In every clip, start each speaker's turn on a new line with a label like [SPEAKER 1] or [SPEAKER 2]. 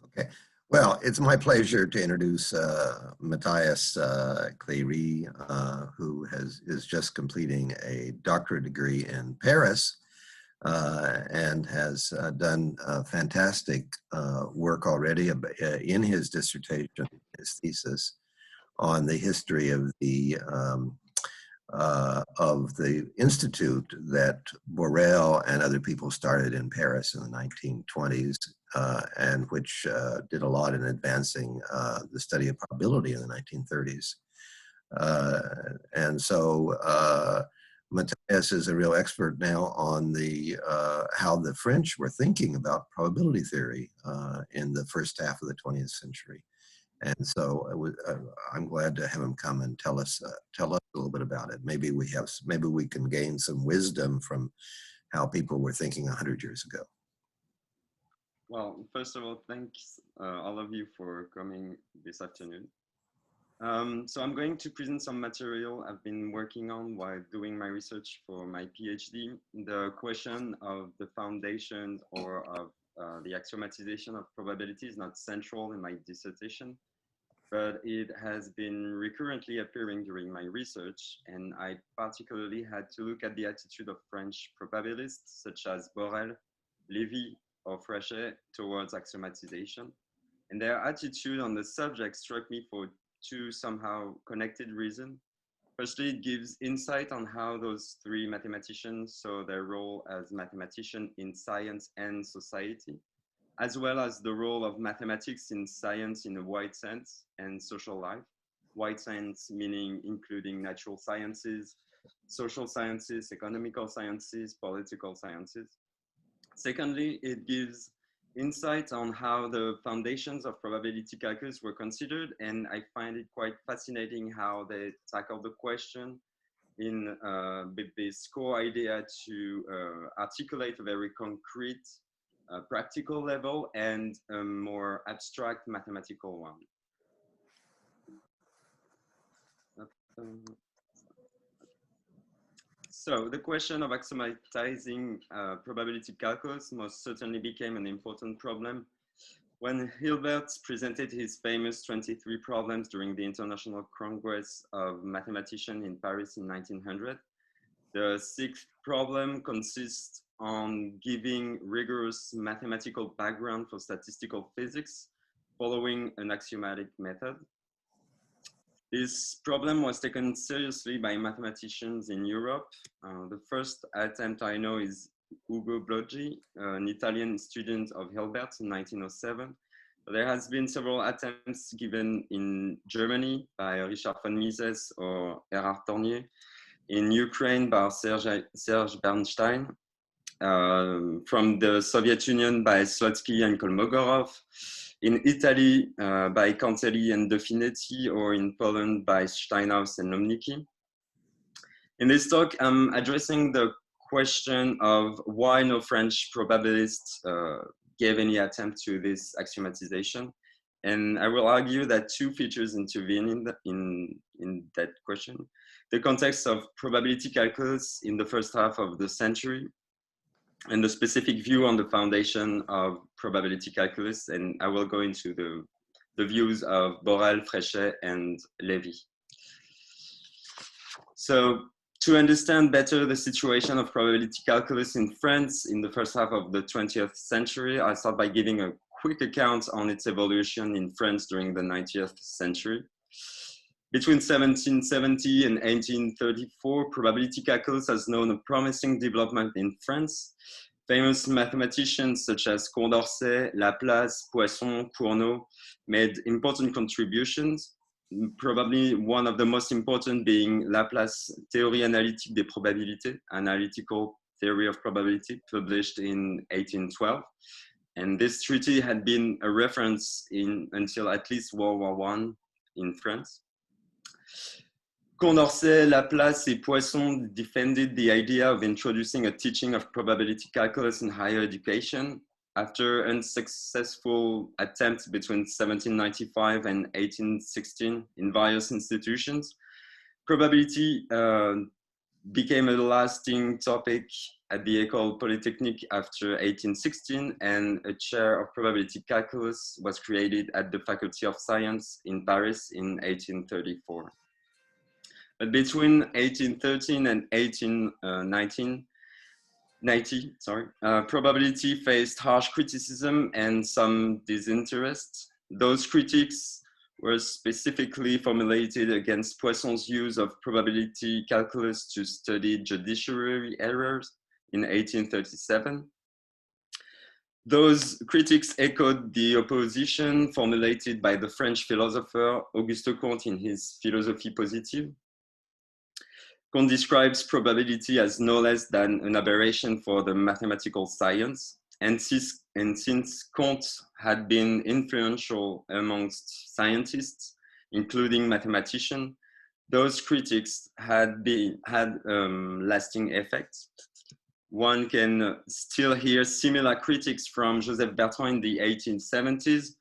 [SPEAKER 1] Okay. Well, it's my pleasure to introduce Matthias Clery, who is just completing a doctorate degree in Paris and has done fantastic work already in his dissertation, his thesis, on the history of the institute that Borel and other people started in Paris in the 1920s, and which did a lot in advancing the study of probability in the 1930s. And so Matthias is a real expert now on the how the French were thinking about probability theory in the first half of the 20th century. And so I'm glad to have him come and tell us a little bit about it. Maybe we can gain some wisdom from how people were thinking 100 years ago.
[SPEAKER 2] Well, first of all, thanks all of you for coming this afternoon. So I'm going to present some material I've been working on while doing my research for my PhD. The question of the foundation or of the axiomatization of probability is not central in my dissertation, but it has been recurrently appearing during my research, and I particularly had to look at the attitude of French probabilists such as Borel, Lévy, or Fréchet towards axiomatization. And their attitude on the subject struck me for two somehow connected reasons. Firstly, it gives insight on how those three mathematicians saw their role as mathematicians in science and society, as well as the role of mathematics in science in a wide sense and social life. Wide sense meaning including natural sciences, social sciences, economical sciences, political sciences. Secondly, it gives insight on how the foundations of probability calculus were considered, and I find it quite fascinating how they tackle the question in with this core idea to articulate a very concrete practical level and a more abstract mathematical one. So the question of axiomatizing probability calculus most certainly became an important problem when Hilbert presented his famous 23 problems during the International Congress of Mathematicians in Paris in 1900. The sixth problem consists on giving rigorous mathematical background for statistical physics following an axiomatic method. This problem was taken seriously by mathematicians in Europe. The first attempt I know is Ugo Bloggi, an Italian student of Hilbert in 1907. There has been several attempts given in Germany by Richard von Mises or Erhard Tornier, in Ukraine by Serge Bernstein, from the Soviet Union by Slotsky and Kolmogorov, in Italy by Cantelli and Dauphinetti, or in Poland by Steinhaus and Lomnicki. In this talk, I'm addressing the question of why no French probabilists gave any attempt to this axiomatization. And I will argue that two features intervene in that question. The context of probability calculus in the first half of the century, and the specific view on the foundation of probability calculus, and I will go into the views of Borel, Fréchet, and Lévy. So to understand better the situation of probability calculus in France in the first half of the 20th century, I'll start by giving a quick account on its evolution in France during the 19th century. Between 1770 and 1834, probability calculus has known a promising development in France. Famous mathematicians such as Condorcet, Laplace, Poisson, Cournot made important contributions, probably one of the most important being Laplace's Théorie analytique des probabilités, Analytical Theory of Probability, published in 1812. And this treaty had been a reference until at least World War I in France. Condorcet, Laplace, and Poisson defended the idea of introducing a teaching of probability calculus in higher education. After unsuccessful attempts between 1795 and 1816 in various institutions, probability became a lasting topic at the École Polytechnique after 1816, and a chair of probability calculus was created at the Faculty of Science in Paris in 1834. But between 1813 and 1890, probability faced harsh criticism and some disinterest. Those critiques were specifically formulated against Poisson's use of probability calculus to study judiciary errors in 1837. Those critics echoed the opposition formulated by the French philosopher Auguste Comte in his Philosophie positive. Comte describes probability as no less than an aberration for the mathematical science. And since Comte had been influential amongst scientists, including mathematicians, those critics had lasting effects. One can still hear similar critics from Joseph Bertrand in the 1870s.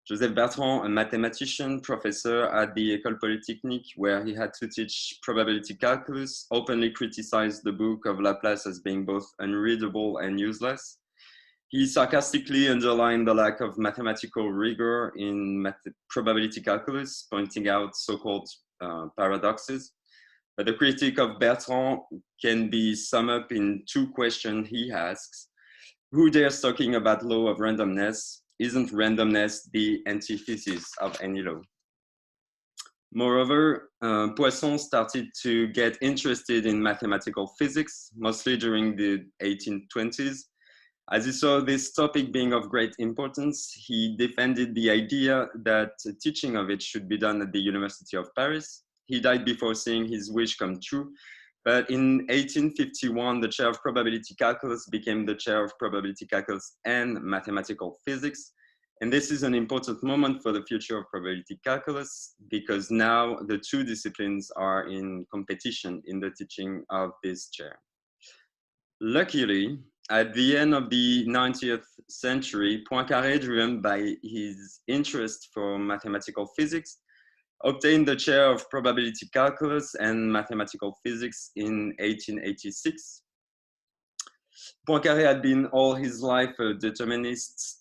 [SPEAKER 2] Joseph Bertrand, a mathematician, professor at the École Polytechnique, where he had to teach probability calculus, openly criticized the book of Laplace as being both unreadable and useless. He sarcastically underlined the lack of mathematical rigor in probability calculus, pointing out so-called paradoxes. But the critique of Bertrand can be summed up in two questions he asks. Who dares talking about law of randomness? Isn't randomness the antithesis of any law? Moreover, Poisson started to get interested in mathematical physics, mostly during the 1820s. As he saw this topic being of great importance, he defended the idea that teaching of it should be done at the University of Paris. He died before seeing his wish come true. But in 1851, the chair of probability calculus became the chair of probability calculus and mathematical physics. And this is an important moment for the future of probability calculus, because now the two disciplines are in competition in the teaching of this chair. Luckily, at the end of the 19th century, Poincaré, driven by his interest for mathematical physics, obtained the chair of probability calculus and mathematical physics in 1886. Poincaré had been all his life a determinist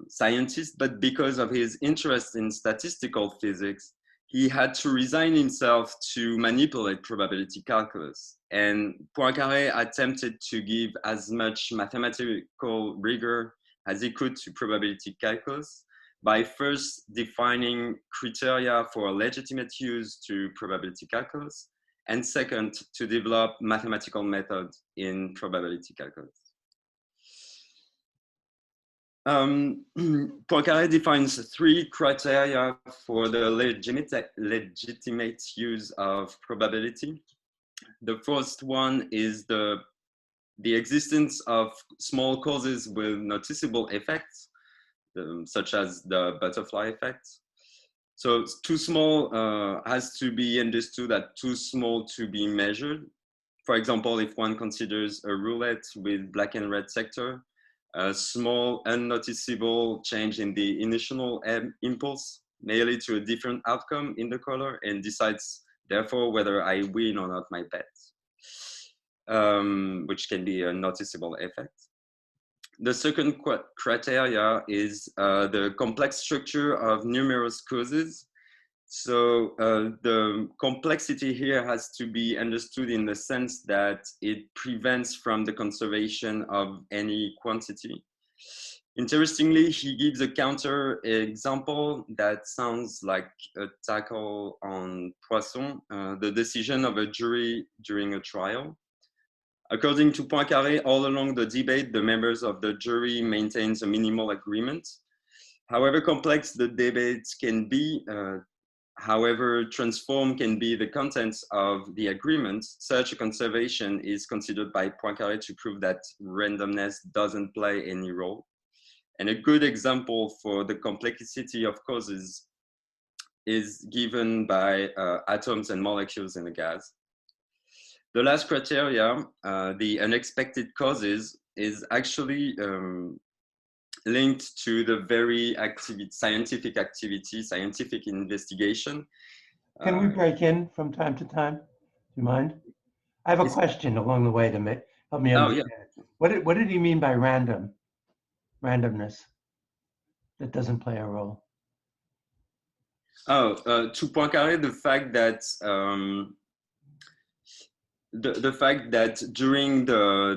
[SPEAKER 2] scientist, but because of his interest in statistical physics, he had to resign himself to manipulate probability calculus. And Poincaré attempted to give as much mathematical rigor as he could to probability calculus by first defining criteria for legitimate use to probability calculus, and second, to develop mathematical methods in probability calculus. Poincaré defines three criteria for the legitimate use of probability. The first one is the existence of small causes with noticeable effects, such as the butterfly effect. So too small has to be understood as too small to be measured. For example, if one considers a roulette with black and red sector, a small unnoticeable change in the initial impulse may lead to a different outcome in the color and decides therefore whether I win or not my bet, which can be a noticeable effect. The second criteria is the complex structure of numerous causes. So the complexity here has to be understood in the sense that it prevents from the conservation of any quantity. Interestingly, he gives a counter example that sounds like a tackle on Poisson, the decision of a jury during a trial. According to Poincaré, all along the debate, the members of the jury maintains a minimal agreement. However complex the debate can be, however transformed can be the contents of the agreement, such a conservation is considered by Poincaré to prove that randomness doesn't play any role. And a good example for the complexity of causes is given by atoms and molecules in a gas. The last criteria, the unexpected causes, is actually linked to the very scientific activity, scientific investigation.
[SPEAKER 3] Can we break in from time to time? Do you mind? I have a question along the way to Help me
[SPEAKER 2] Oh, yeah.
[SPEAKER 3] understand. What did he mean by randomness that doesn't play a role?
[SPEAKER 2] Oh, to Poincaré, the fact that the fact that during the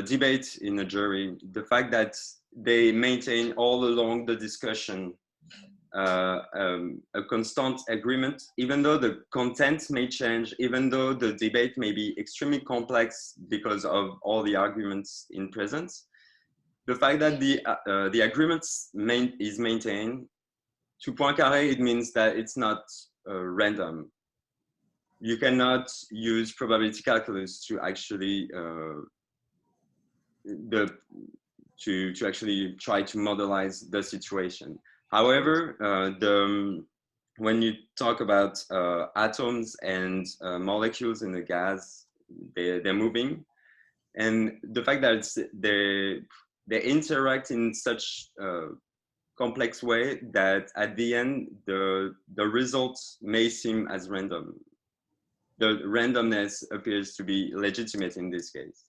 [SPEAKER 2] debate in a jury, the fact that they maintain all along the discussion a constant agreement, even though the content may change, even though the debate may be extremely complex because of all the arguments in presence, the fact that the agreement is maintained, to Poincaré, it means that it's not random. You cannot use probability calculus to actually to actually try to modelize the situation. However, when you talk about atoms and molecules in a gas, they're moving, and the fact that they interact in such a complex way that at the end the results may seem as random. The randomness appears to be legitimate in this case.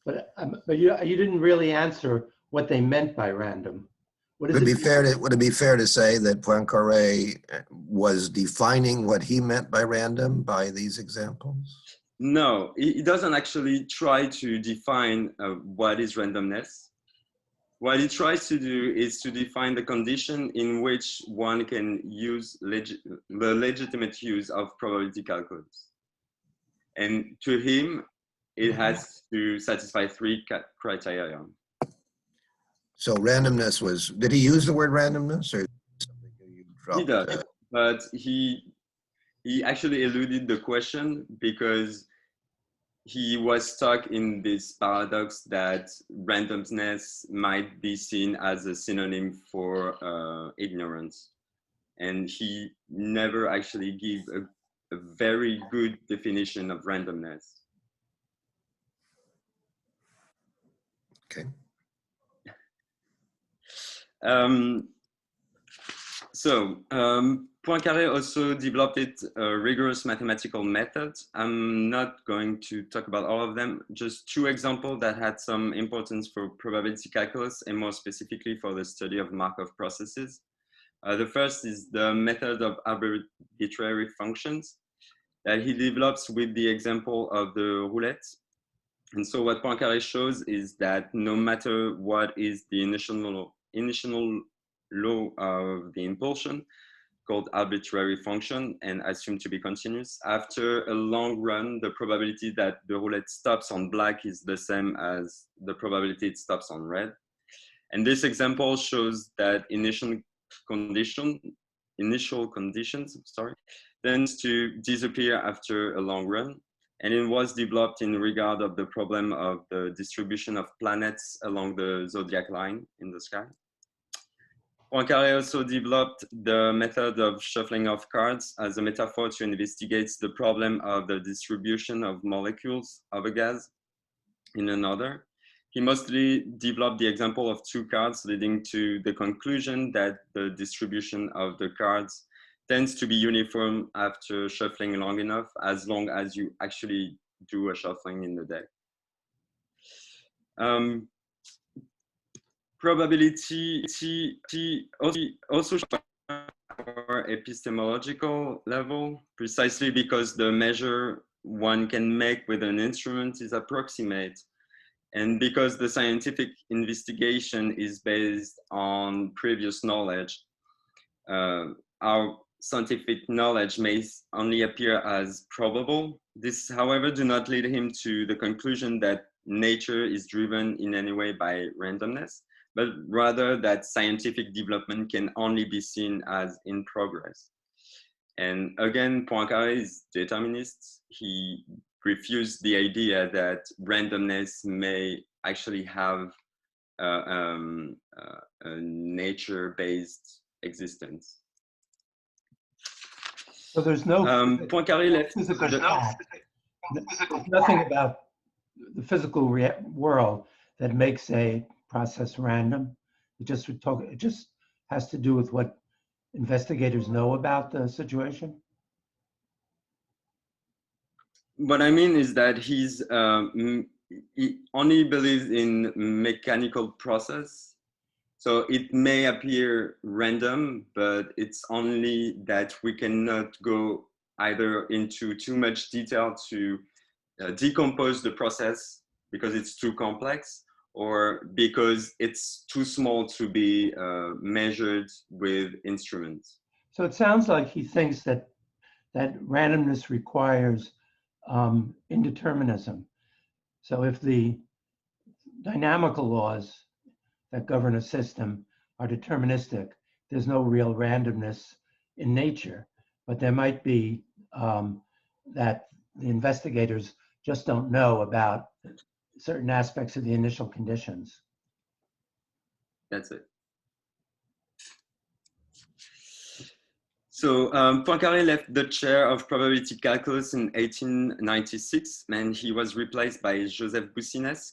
[SPEAKER 3] But you didn't really answer what they meant by random. What is
[SPEAKER 1] would it be fair to say that Poincaré was defining what he meant by random by these examples?
[SPEAKER 2] No, he doesn't actually try to define what is randomness. What he tries to do is to define the condition in which one can use the legitimate use of probability calculus. And to him, it has to satisfy three criteria.
[SPEAKER 1] So randomness was, did he use the word randomness or something you dropped?
[SPEAKER 2] He does, but he actually eluded the question because he was stuck in this paradox that randomness might be seen as a synonym for ignorance. And he never actually gave a very good definition of randomness.
[SPEAKER 1] Okay.
[SPEAKER 2] Poincaré also developed a rigorous mathematical method. I'm not going to talk about all of them, just two examples that had some importance for probability calculus and more specifically for the study of Markov processes. The first is the method of arbitrary functions that he develops with the example of the roulette. And so what Poincaré shows is that no matter what is the initial law of the impulsion, called arbitrary function and assumed to be continuous, after a long run, the probability that the roulette stops on black is the same as the probability it stops on red. And this example shows that initial conditions tends to disappear after a long run. And it was developed in regard of the problem of the distribution of planets along the zodiac line in the sky. Poincaré also developed the method of shuffling of cards as a metaphor to investigate the problem of the distribution of molecules of a gas in another. He mostly developed the example of two cards, leading to the conclusion that the distribution of the cards tends to be uniform after shuffling long enough, as long as you actually do a shuffling in the deck. Probability also our epistemological level, precisely because the measure one can make with an instrument is approximate, and because the scientific investigation is based on previous knowledge. Our scientific knowledge may only appear as probable. This, however, do not lead him to the conclusion that nature is driven in any way by randomness, but rather that scientific development can only be seen as in progress. And again, Poincaré is determinist. He refused the idea that randomness may actually have a nature-based existence.
[SPEAKER 3] So there's no
[SPEAKER 2] Poincaré left
[SPEAKER 3] physical nothing about the physical world that makes a process random. It just has to do with what investigators know about the situation.
[SPEAKER 2] what I mean is that he only believes in mechanical process. So it may appear random, but it's only that we cannot go either into too much detail to decompose the process because it's too complex, or because it's too small to be measured with instruments.
[SPEAKER 3] So it sounds like he thinks that randomness requires indeterminism. So if the dynamical laws that govern a system are deterministic, there's no real randomness in nature, but there might be that the investigators just don't know about certain aspects of the initial conditions.
[SPEAKER 2] That's it. So Poincaré left the chair of probability calculus in 1896, and he was replaced by Joseph Boussinesq,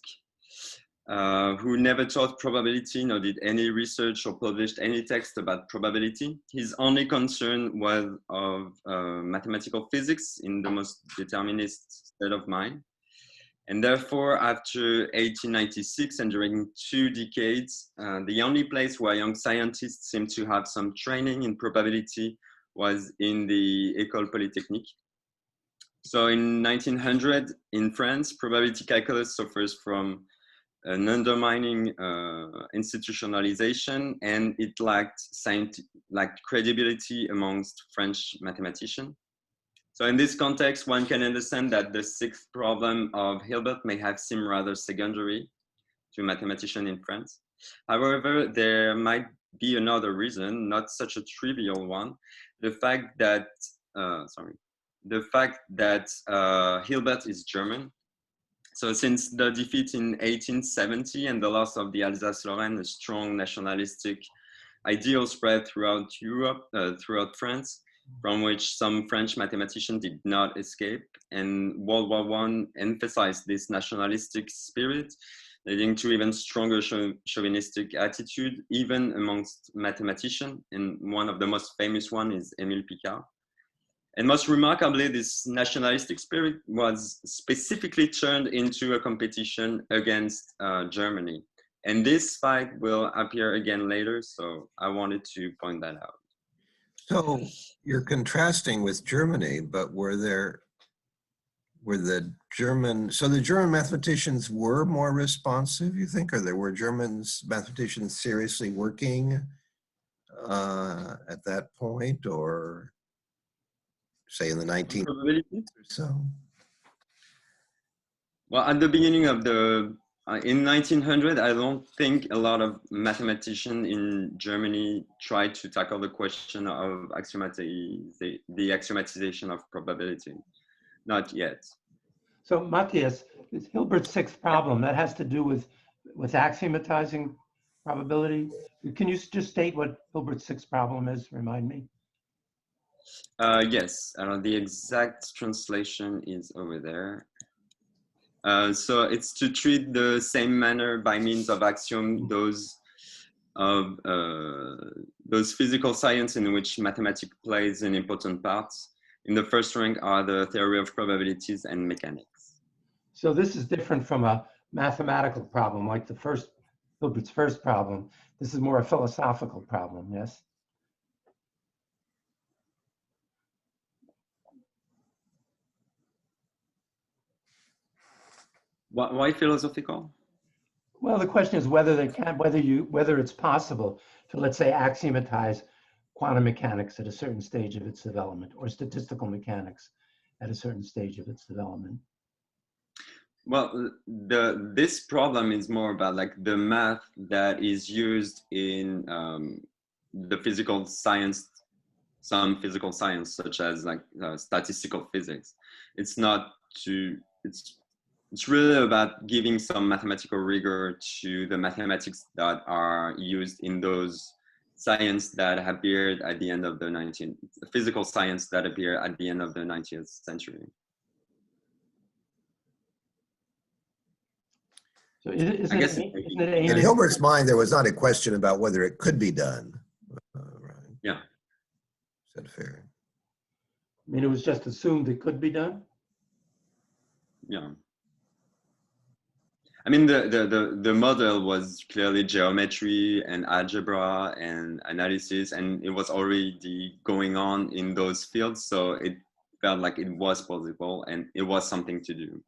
[SPEAKER 2] who never taught probability, nor did any research or published any text about probability. His only concern was of mathematical physics in the most determinist state of mind. And therefore, after 1896 and during 2 decades, the only place where young scientists seemed to have some training in probability was in the École Polytechnique. So in 1900, in France, probability calculus suffers from an undermining institutionalization, and it lacked credibility amongst French mathematicians. So in this context, one can understand that the 6th problem of Hilbert may have seemed rather secondary to mathematicians in France. However, there might be another reason, not such a trivial one, the fact that Hilbert is German. So since the defeat in 1870 and the loss of the Alsace-Lorraine, a strong nationalistic ideal spread throughout Europe, throughout France, from which some French mathematicians did not escape. And World War I emphasized this nationalistic spirit, leading to even stronger chauvinistic attitude, even amongst mathematicians. And one of the most famous one is Émile Picard. And most remarkably, this nationalistic spirit was specifically turned into a competition against Germany. And this fight will appear again later, so I wanted to point that out.
[SPEAKER 1] So you're contrasting with Germany, but the German mathematicians were more responsive, you think, or there were mathematicians seriously working at that point, or say in the 19th or so?
[SPEAKER 2] Well, at the beginning of in 1900, I don't think a lot of mathematicians in Germany tried to tackle the question of the axiomatization of probability. Not yet.
[SPEAKER 3] So Matthias, is Hilbert's 6th problem, that has to do with axiomatizing probability? Can you just state what Hilbert's 6th problem is, remind me?
[SPEAKER 2] Yes, the exact translation is over there. So it's to treat the same manner by means of axiom those physical science in which mathematics plays an important part. In the first rank are the theory of probabilities and mechanics.
[SPEAKER 3] So this is different from a mathematical problem like Hilbert's first problem. This is more a philosophical problem, yes?
[SPEAKER 2] Why philosophical?
[SPEAKER 3] Well, the question is whether it's possible to, let's say, axiomatize quantum mechanics at a certain stage of its development, or statistical mechanics at a certain stage of its development.
[SPEAKER 2] Well, this problem is more about like the math that is used in the physical science, some physical science, such as like statistical physics. It's really about giving some mathematical rigor to the mathematics that are used in those science that appeared at the end of the physical science that appeared at the end of the 19th century.
[SPEAKER 3] So in
[SPEAKER 1] Hilbert's mind, there was not a question about whether it could be done. Right.
[SPEAKER 2] Yeah.
[SPEAKER 1] Is that fair?
[SPEAKER 3] I mean, it was just assumed it could be done?
[SPEAKER 2] yeah. I mean, the model was clearly geometry and algebra and analysis, and it was already going on in those fields. So it felt like it was possible and it was something to do,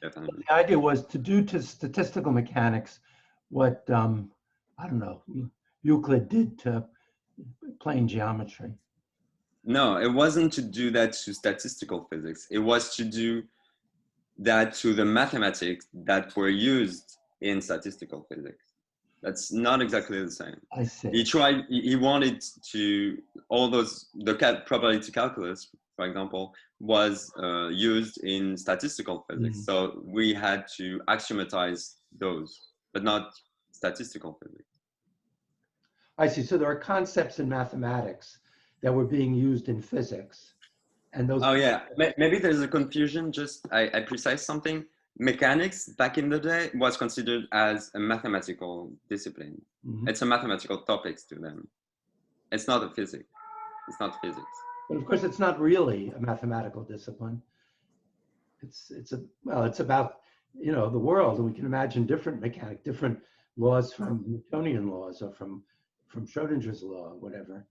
[SPEAKER 2] definitely.
[SPEAKER 3] The idea was to do to statistical mechanics what, I don't know, Euclid did to plane geometry.
[SPEAKER 2] No, it wasn't to do that to statistical physics. It was to do that to the mathematics that were used in statistical physics. That's not exactly the same.
[SPEAKER 3] I see.
[SPEAKER 2] He wanted to, all those, the probability calculus, for example, was used in statistical physics. So we had to axiomatize those, but not statistical physics.
[SPEAKER 3] I see. So there are concepts in mathematics that were being used in physics. And those.
[SPEAKER 2] Oh yeah, maybe there's a confusion. Just I precise something. Mechanics back in the day was considered as a mathematical discipline. It's a mathematical topics to them. It's not a physics. It's not physics.
[SPEAKER 3] But of course, it's not really a mathematical discipline. It's about, you know, the world, and we can imagine different laws from Newtonian laws or from Schrodinger's law, whatever.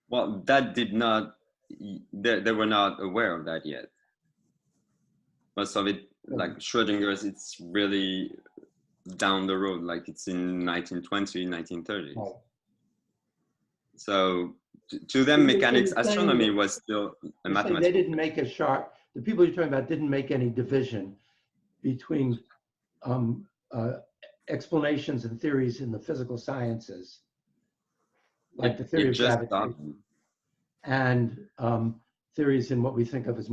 [SPEAKER 2] Well, that did not. They were not aware of that yet. Most of it, like Schrodinger's, it's really down the road, like it's in 1920s, 1930s. Oh. So to them, mechanics, astronomy was still a mathematics.
[SPEAKER 3] They didn't make a sharp, the people you're talking about didn't make any division between explanations and theories in the physical sciences, like the theory of gravity, and theories in what we think of as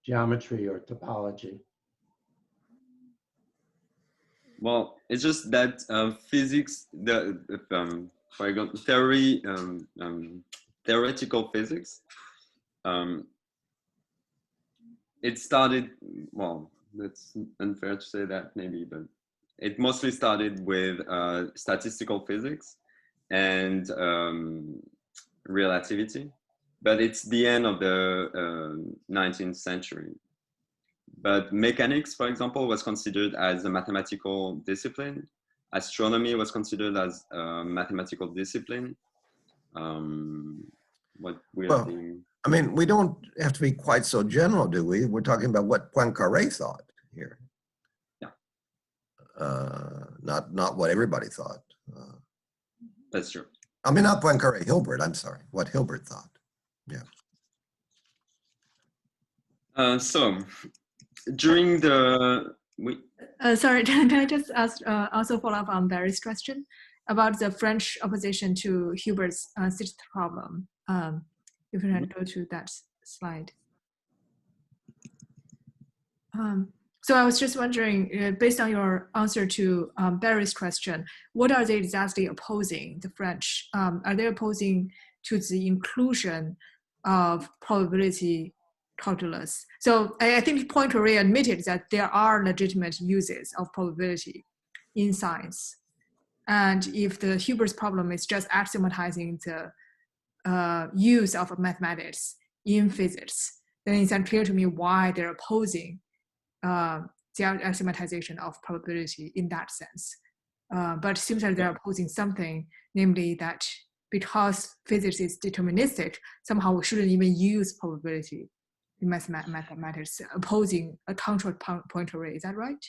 [SPEAKER 3] geometry or topology.
[SPEAKER 2] Well, it's just that physics, for example, theoretical physics, it started, well, that's unfair to say that maybe, but it mostly started with statistical physics and relativity, but it's the end of the 19th century. But mechanics, for example, was considered as a mathematical discipline. Astronomy was considered as a mathematical discipline. What we're seeing.
[SPEAKER 1] I mean, we don't have to be quite so general, do we? We're talking about what Poincaré thought here.
[SPEAKER 2] Yeah.
[SPEAKER 1] Not what everybody thought.
[SPEAKER 2] That's true.
[SPEAKER 1] I mean, not Poincaré, Hilbert, I'm sorry, what Hilbert thought. Yeah.
[SPEAKER 2] So during the
[SPEAKER 4] sorry, can I just ask also follow up on Barry's question about the French opposition to Hilbert's sixth problem? If you can go to that slide. So I was just wondering, based on your answer to Barry's question, what are they exactly opposing, the French? Are they opposing to the inclusion of probability calculus? So I think Poincaré admitted that there are legitimate uses of probability in science. And if the Hilbert's problem is just axiomatizing the use of mathematics in physics, then it's unclear to me why they're opposing the axiomatization of probability in that sense. But it seems like they're opposing something, namely that because physics is deterministic, somehow we shouldn't even use probability in mathematics, opposing a counter Poincaré. Is that right?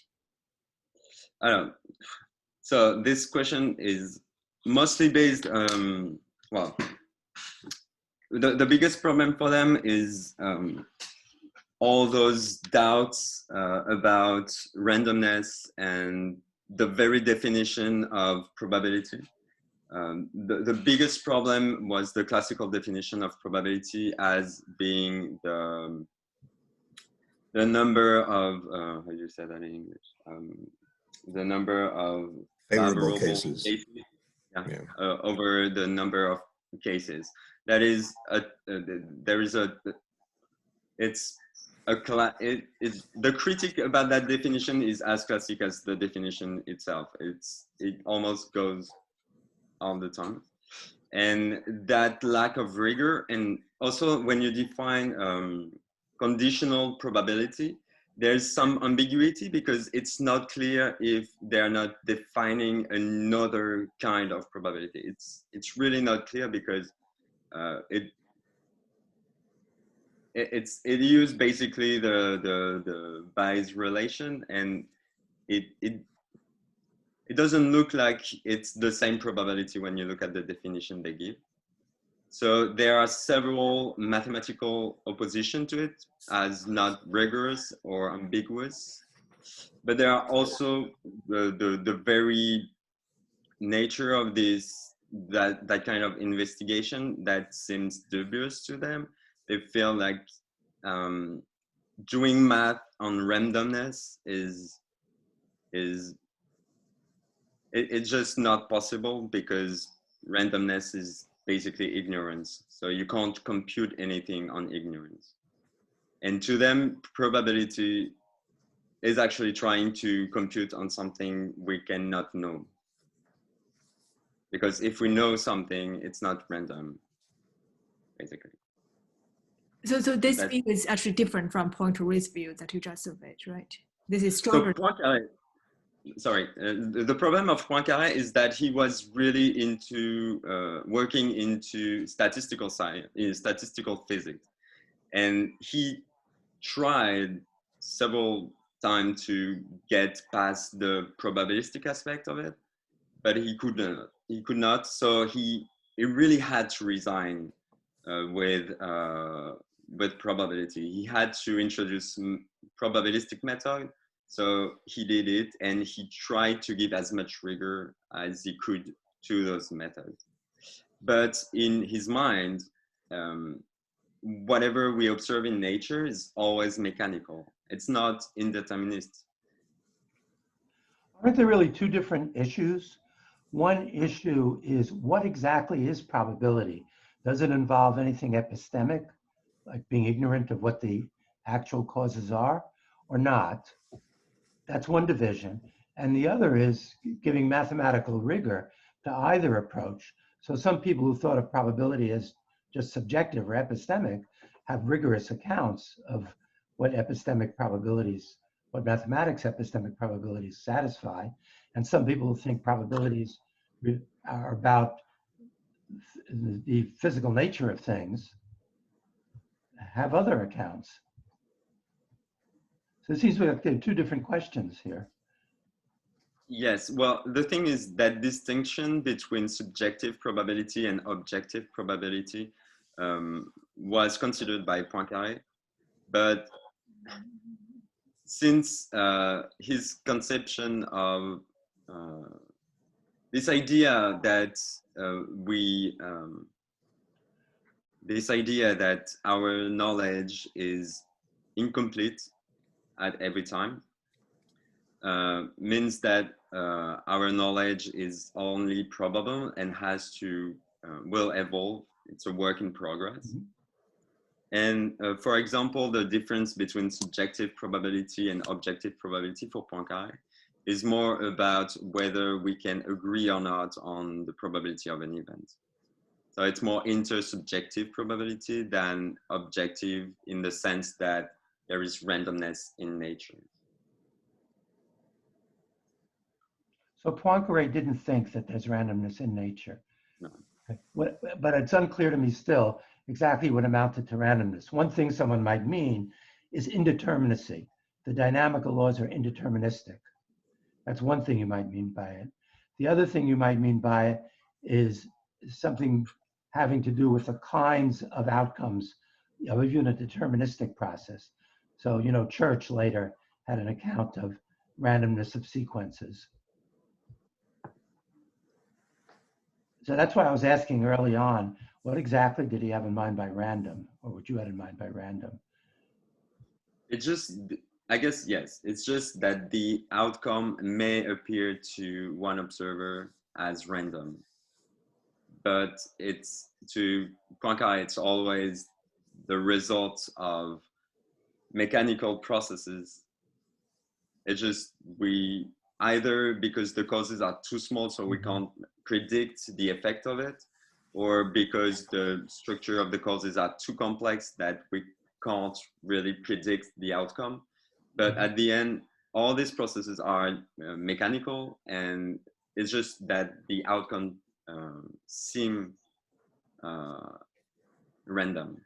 [SPEAKER 2] I don't know. So this question is mostly based, well, the biggest problem for them is all those doubts about randomness and the very definition of probability. The biggest problem was the classical definition of probability as being the number of, how do you say that in English? The number of
[SPEAKER 1] favorable cases.
[SPEAKER 2] Yeah. Over the number of cases. That is, there is a, it's the critique about that definition is as classic as the definition itself. It almost goes all the time. And that lack of rigor, and also when you define conditional probability, there's some ambiguity because it's not clear if they're not defining another kind of probability. It's really not clear because it used basically the Bayes relation, and it doesn't look like it's the same probability when you look at the definition they give. So there are several mathematical opposition to it as not rigorous or ambiguous, but there are also the very nature of that kind of investigation that seems dubious to them. They feel like doing math on randomness it's just not possible because randomness is basically ignorance. So you can't compute anything on ignorance. And to them, probability is actually trying to compute on something we cannot know. Because if we know something, it's not random, basically.
[SPEAKER 4] So this view is actually different from Poincaré's view that you just surveyed, right? This is stronger.
[SPEAKER 2] So Poincaré, sorry, the problem of Poincaré is that he was really into working into statistical science, statistical physics. And he tried several times to get past the probabilistic aspect of it, but he could not. So he really had to resign with probability. He had to introduce probabilistic method. So he did it, and he tried to give as much rigor as he could to those methods. But in his mind, whatever we observe in nature is always mechanical. It's not indeterminist.
[SPEAKER 3] Aren't there really two different issues? One issue is what exactly is probability? Does it involve anything epistemic, like being ignorant of what the actual causes are, or not? That's one division. And the other is giving mathematical rigor to either approach. So some people who thought of probability as just subjective or epistemic have rigorous accounts of what epistemic probabilities, what mathematics epistemic probabilities satisfy. And some people who think probabilities are about the physical nature of things have other accounts. So it seems we have two different questions here.
[SPEAKER 2] Yes, well, the thing is that distinction between subjective probability and objective probability was considered by Poincaré, but since his conception of this idea that our knowledge is incomplete at every time, means that our knowledge is only probable and has to will evolve. It's a work in progress. Mm-hmm. And for example, the difference between subjective probability and objective probability for Poincaré is more about whether we can agree or not on the probability of an event. So it's more intersubjective probability than objective, in the sense that there is randomness in nature.
[SPEAKER 3] So Poincaré didn't think that there's randomness in nature.
[SPEAKER 2] No.
[SPEAKER 3] Okay. But it's unclear to me still exactly what amounted to randomness. One thing someone might mean is indeterminacy. The dynamical laws are indeterministic. That's one thing you might mean by it. The other thing you might mean by it is something having to do with the kinds of outcomes of even a deterministic process. So, you know, Church later had an account of randomness of sequences. So that's why I was asking early on, what exactly did he have in mind by random, or what you had in mind by random?
[SPEAKER 2] It just, I guess, yes. It's just that the outcome may appear to one observer as random, but it's to Poincaré, it's always the result of mechanical processes. It's just either because the causes are too small, so we can't predict the effect of it, or because the structure of the causes are too complex that we can't really predict the outcome. But at the end, all these processes are mechanical, and it's just that the outcome seem random.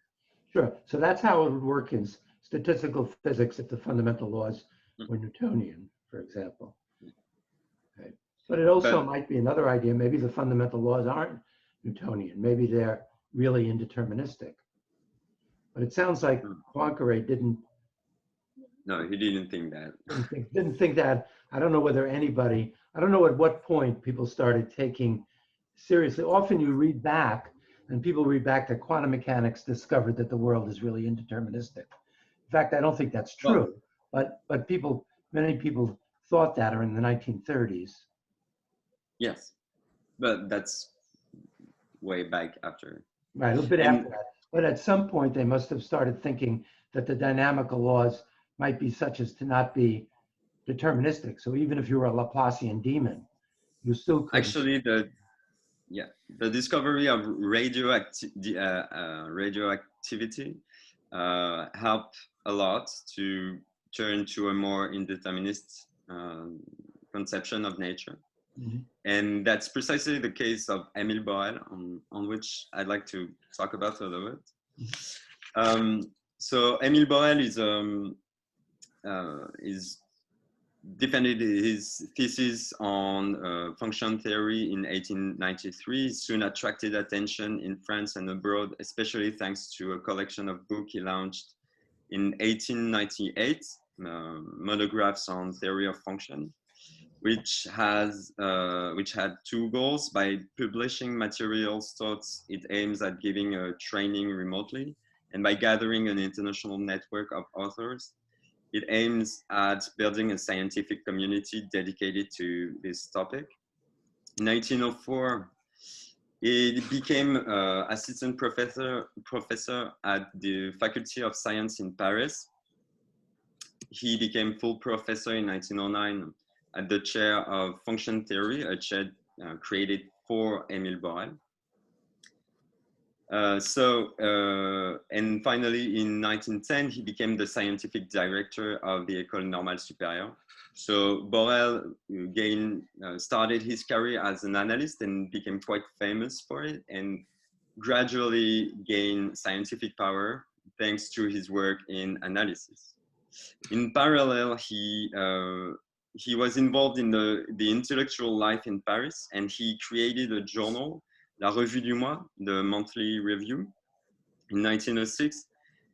[SPEAKER 3] Sure. So that's how it would work in statistical physics if the fundamental laws were Newtonian, for example. Okay. But it also might be another idea. Maybe the fundamental laws aren't Newtonian. Maybe they're really indeterministic. But it sounds like Poincaré didn't.
[SPEAKER 2] No, he didn't think that.
[SPEAKER 3] Didn't think that. I don't know whether anybody, I don't know at what point people started taking seriously. Often you read back, and people read back that quantum mechanics discovered that the world is really indeterministic. In fact, I don't think that's true. But many people thought that in the 1930s.
[SPEAKER 2] Yes, but that's way back after.
[SPEAKER 3] Right, a little bit after that. But at some point, they must have started thinking that the dynamical laws might be such as to not be deterministic. So even if you were a Laplacian demon, you still could.
[SPEAKER 2] Actually, the discovery of radioactivity helped a lot to turn to a more indeterminist conception of nature. And that's precisely the case of Émile Borel, on which I'd like to talk about a little bit. So Émile Borel is defended his thesis on function theory in 1893. Soon attracted attention in France and abroad, especially thanks to a collection of books he launched in 1898, monographs on theory of function, which had two goals. By publishing materials taught it aims at giving a training remotely, and by gathering an international network of authors, it aims at building a scientific community dedicated to this topic. In 1904, he became assistant professor at the Faculty of Science in Paris. He became full professor in 1909 at the chair of function theory, a chair created for Émile Borel. And finally, in 1910, he became the scientific director of the École Normale Supérieure. So Borel started his career as an analyst and became quite famous for it, and gradually gained scientific power thanks to his work in analysis. In parallel, he was involved in the intellectual life in Paris, and he created a journal, La Revue du Mois, the monthly review, in 1906.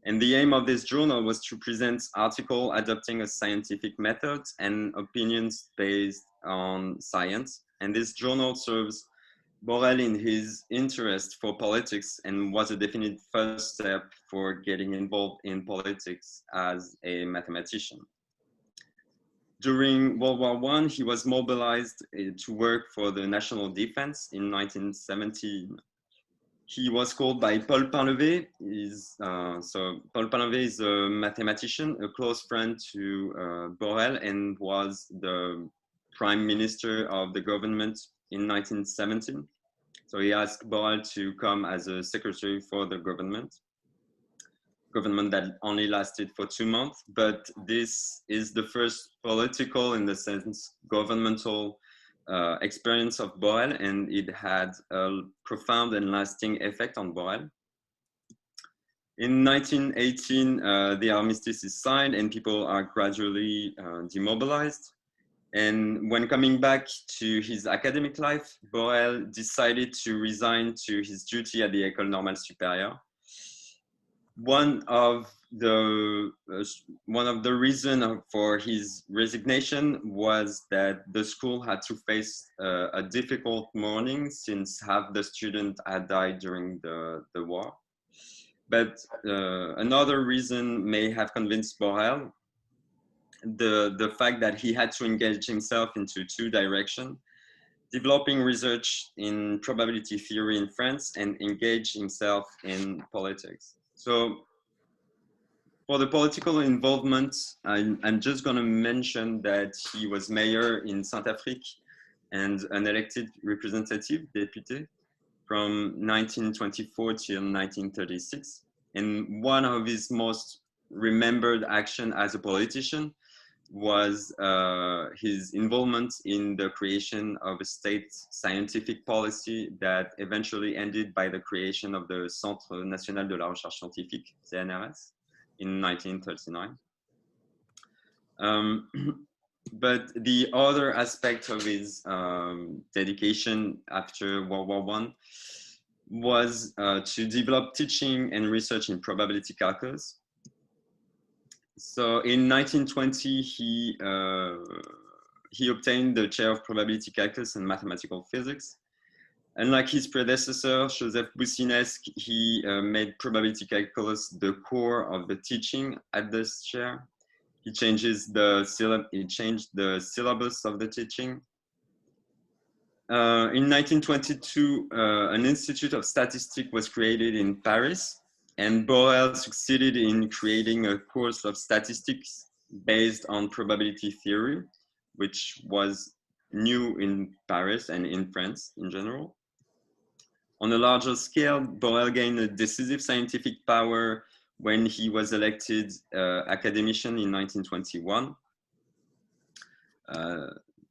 [SPEAKER 2] And the aim of this journal was to present articles adopting a scientific method and opinions based on science. And this journal serves Borel in his interest for politics and was a definite first step for getting involved in politics as a mathematician. During World War I, he was mobilized to work for the national defense in 1917. He was called by Paul Painlevé. So Paul Painlevé is a mathematician, a close friend to Borel, and was the prime minister of the government in 1917. So he asked Borel to come as a secretary for the government that only lasted for 2 months. But this is the first political, in the sense, governmental experience of Borel, and it had a profound and lasting effect on Borel. In 1918, the armistice is signed and people are gradually demobilized. And when coming back to his academic life, Borel decided to resign to his duty at the École Normale Supérieure. One of the reasons for his resignation was that the school had to face a difficult morning, since half the students had died during the war. But another reason may have convinced Borel, the fact that he had to engage himself into two directions: developing research in probability theory in France and engage himself in politics. So for the political involvement, I'm just going to mention that he was mayor in Saint-Afrique and an elected representative, député, from 1924 till 1936. And one of his most remembered actions as a politician was his involvement in the creation of a state scientific policy that eventually ended by the creation of the Centre National de la Recherche Scientifique, CNRS, in 1939. But the other aspect of his dedication after World War I was to develop teaching and research in probability calculus. So in 1920, he obtained the chair of probability calculus and mathematical physics. Unlike his predecessor, Joseph Boussinesq, he made probability calculus the core of the teaching at this chair. He changed the syllabus of the teaching. In 1922, an Institute of Statistics was created in Paris, and Borel succeeded in creating a course of statistics based on probability theory, which was new in Paris and in France in general. On a larger scale, Borel gained a decisive scientific power when he was elected academician in 1921.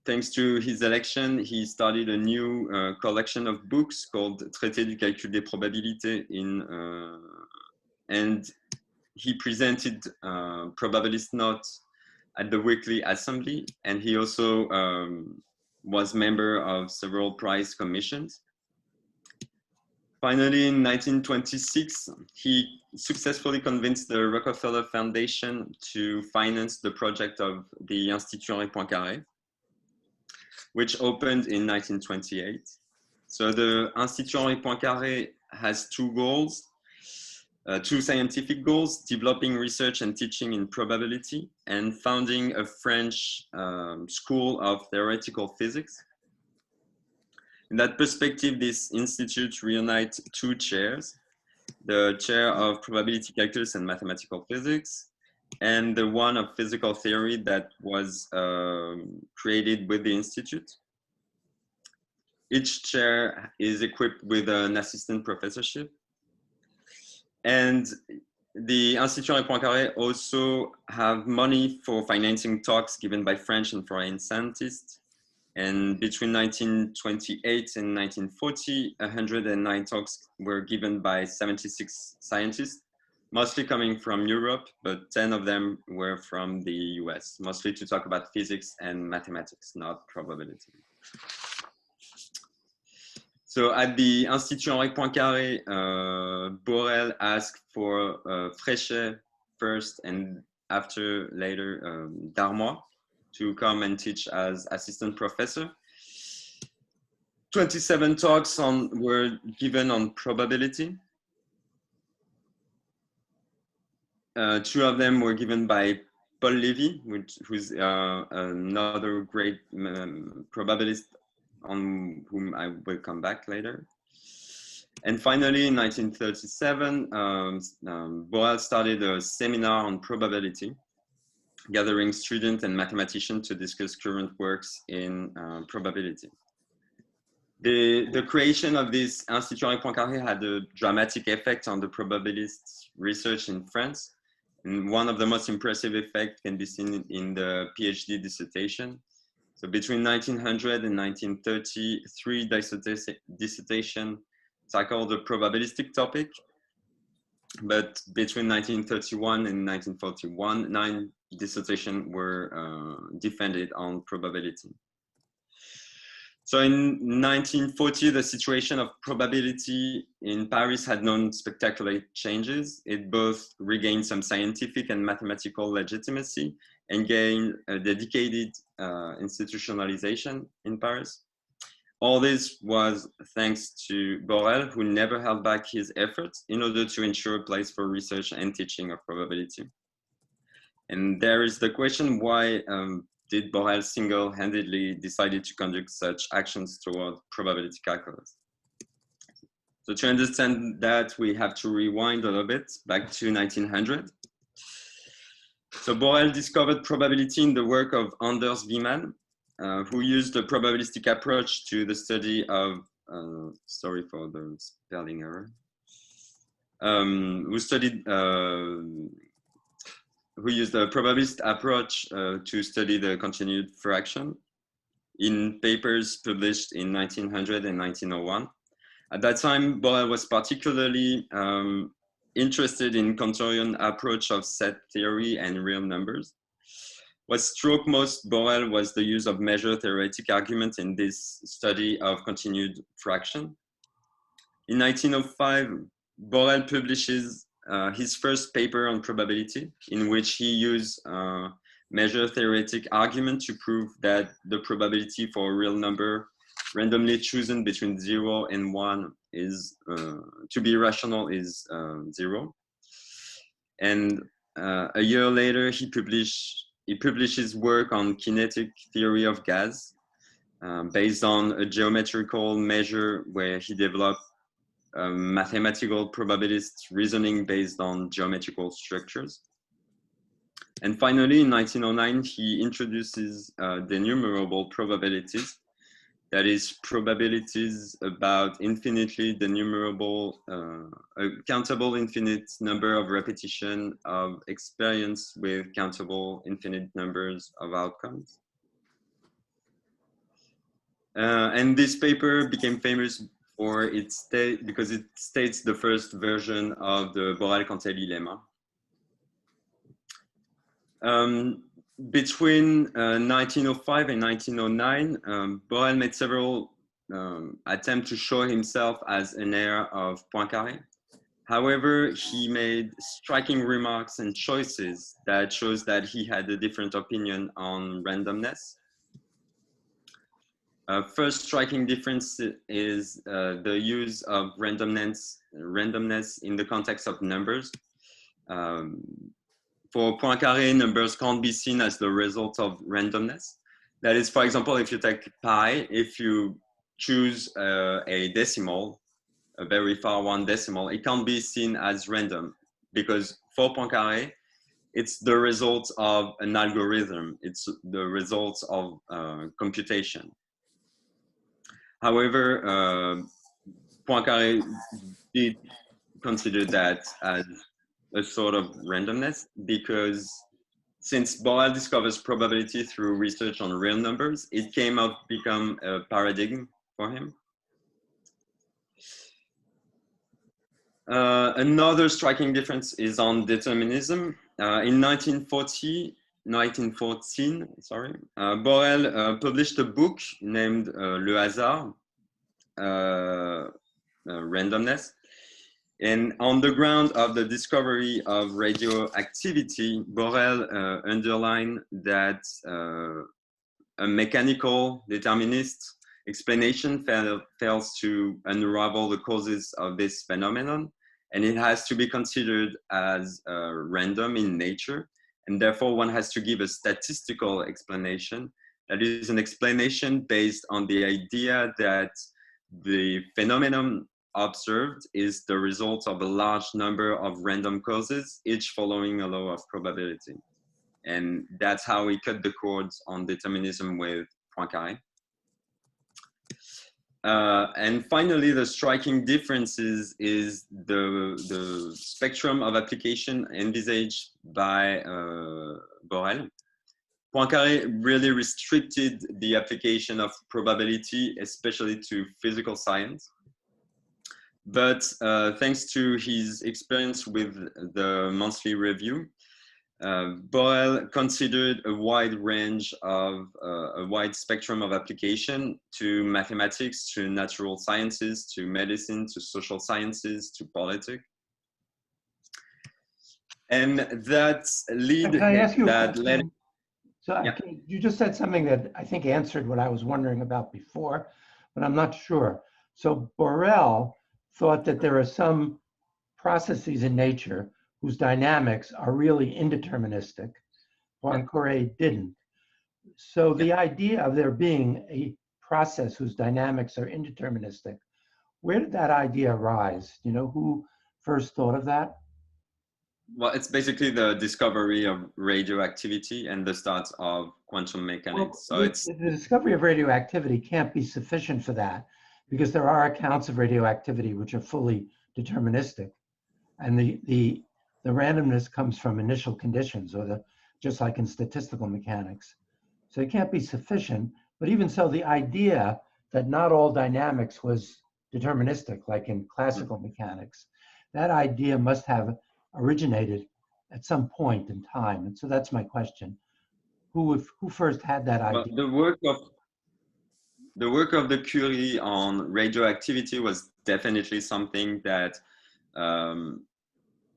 [SPEAKER 2] Thanks to his election, he started a new collection of books called Traité du calcul des probabilités and he presented probabilist notes at the weekly assembly, and he also was member of several prize commissions. Finally, in 1926, he successfully convinced the Rockefeller Foundation to finance the project of the Institut Henri Poincaré, which opened in 1928. So the Institut Henri Poincaré has two goals, two scientific goals: developing research and teaching in probability, and founding a French school of theoretical physics. In that perspective, this institute reunites two chairs, the chair of probability calculus and mathematical physics, and the one of physical theory that was created with the institute. Each chair is equipped with an assistant professorship. And the Institut Henri Poincaré also have money for financing talks given by French and foreign scientists. And between 1928 and 1940, 109 talks were given by 76 scientists, mostly coming from Europe, but 10 of them were from the US, mostly to talk about physics and mathematics, not probability. So at the Institut Henri Poincaré, Borel asked for Fréchet first and later Darmois to come and teach as assistant professor. 27 talks were given on probability. 2 of them were given by Paul Lévy, who's another great probabilist on whom I will come back later. And finally, in 1937, Borel started a seminar on probability, gathering students and mathematicians to discuss current works in probability. The creation of this Institut Henri Poincaré had a dramatic effect on the probabilist research in France. And one of the most impressive effects can be seen in the PhD dissertation. So between 1900 and 1930, 3 dissertations tackled the probabilistic topic. But between 1931 and 1941, 9 dissertations were defended on probability. So in 1940, the situation of probability in Paris had known spectacular changes. It both regained some scientific and mathematical legitimacy and gained a dedicated institutionalization in Paris. All this was thanks to Borel, who never held back his efforts in order to ensure a place for research and teaching of probability. And there is the question, why did Borel single-handedly decide to conduct such actions toward probability calculus? So to understand that, we have to rewind a little bit back to 1900. So Borel discovered probability in the work of Anders Wieman, who used a probabilistic approach to the study of, sorry for the spelling error, who studied who used the probabilist approach to study the continued fraction in papers published in 1900 and 1901. At that time, Borel was particularly interested in Cantorian approach of set theory and real numbers. What struck most Borel was the use of measure theoretic argument in this study of continued fraction. In 1905, Borel publishes his first paper on probability, in which he used measure theoretic argument to prove that the probability for a real number randomly chosen between 0 and 1 is to be rational is 0. And a year later, he publishes work on kinetic theory of gas based on a geometrical measure where he developed mathematical probabilist reasoning based on geometrical structures. And finally, in 1909, he introduces denumerable probabilities, that is, probabilities about infinitely denumerable, a countable infinite number of repetition of experience with countable infinite numbers of outcomes. And this paper became famous for its because it states the first version of the Borel-Cantelli lemma. Between 1905 and 1909, Borel made several attempts to show himself as an heir of Poincaré. However, he made striking remarks and choices that shows that he had a different opinion on randomness. First striking difference is the use of randomness in the context of numbers. For Poincaré, numbers can't be seen as the result of randomness. That is, for example, if you take pi, if you choose a decimal, a very far one decimal, it can't be seen as random, because for Poincaré, it's the result of an algorithm. It's the result of computation. However, Poincaré did consider that as a sort of randomness, because since Borel discovers probability through research on real numbers, it came out become a paradigm for him. Another striking difference is on determinism. In 1914, Borel published a book named Le Hasard, Randomness. And on the ground of the discovery of radioactivity, Borel underlined that a mechanical determinist explanation fails to unravel the causes of this phenomenon, and it has to be considered as random in nature, and therefore one has to give a statistical explanation, that is an explanation based on the idea that the phenomenon observed is the result of a large number of random causes, each following a law of probability. And that's how we cut the cords on determinism with Poincaré. And finally, the striking differences is the spectrum of application envisaged by Borel. Poincaré really restricted the application of probability, especially to physical science. But thanks to his experience with the monthly review, Borel considered a wide range of, a wide spectrum of application to mathematics, to natural sciences, to medicine, to social sciences, to politics. And that led
[SPEAKER 3] So yeah. You just said something that I think answered what I was wondering about before, but I'm not sure. So Borel thought that there are some processes in nature whose dynamics are really indeterministic. Poincaré didn't. So the idea of there being a process whose dynamics are indeterministic, where did that idea arise? You know, who first thought of that?
[SPEAKER 2] Well, it's basically the discovery of radioactivity and the start of quantum mechanics.
[SPEAKER 3] Well, so it's the discovery of radioactivity can't be sufficient for that, because there are accounts of radioactivity which are fully deterministic. And the the randomness comes from initial conditions, or just like in statistical mechanics. So it can't be sufficient, but even so, the idea that not all dynamics was deterministic, like in classical mechanics, that idea must have originated at some point in time. And so that's my question. Who first had that idea?
[SPEAKER 2] But the work of the Curie on radioactivity was definitely something that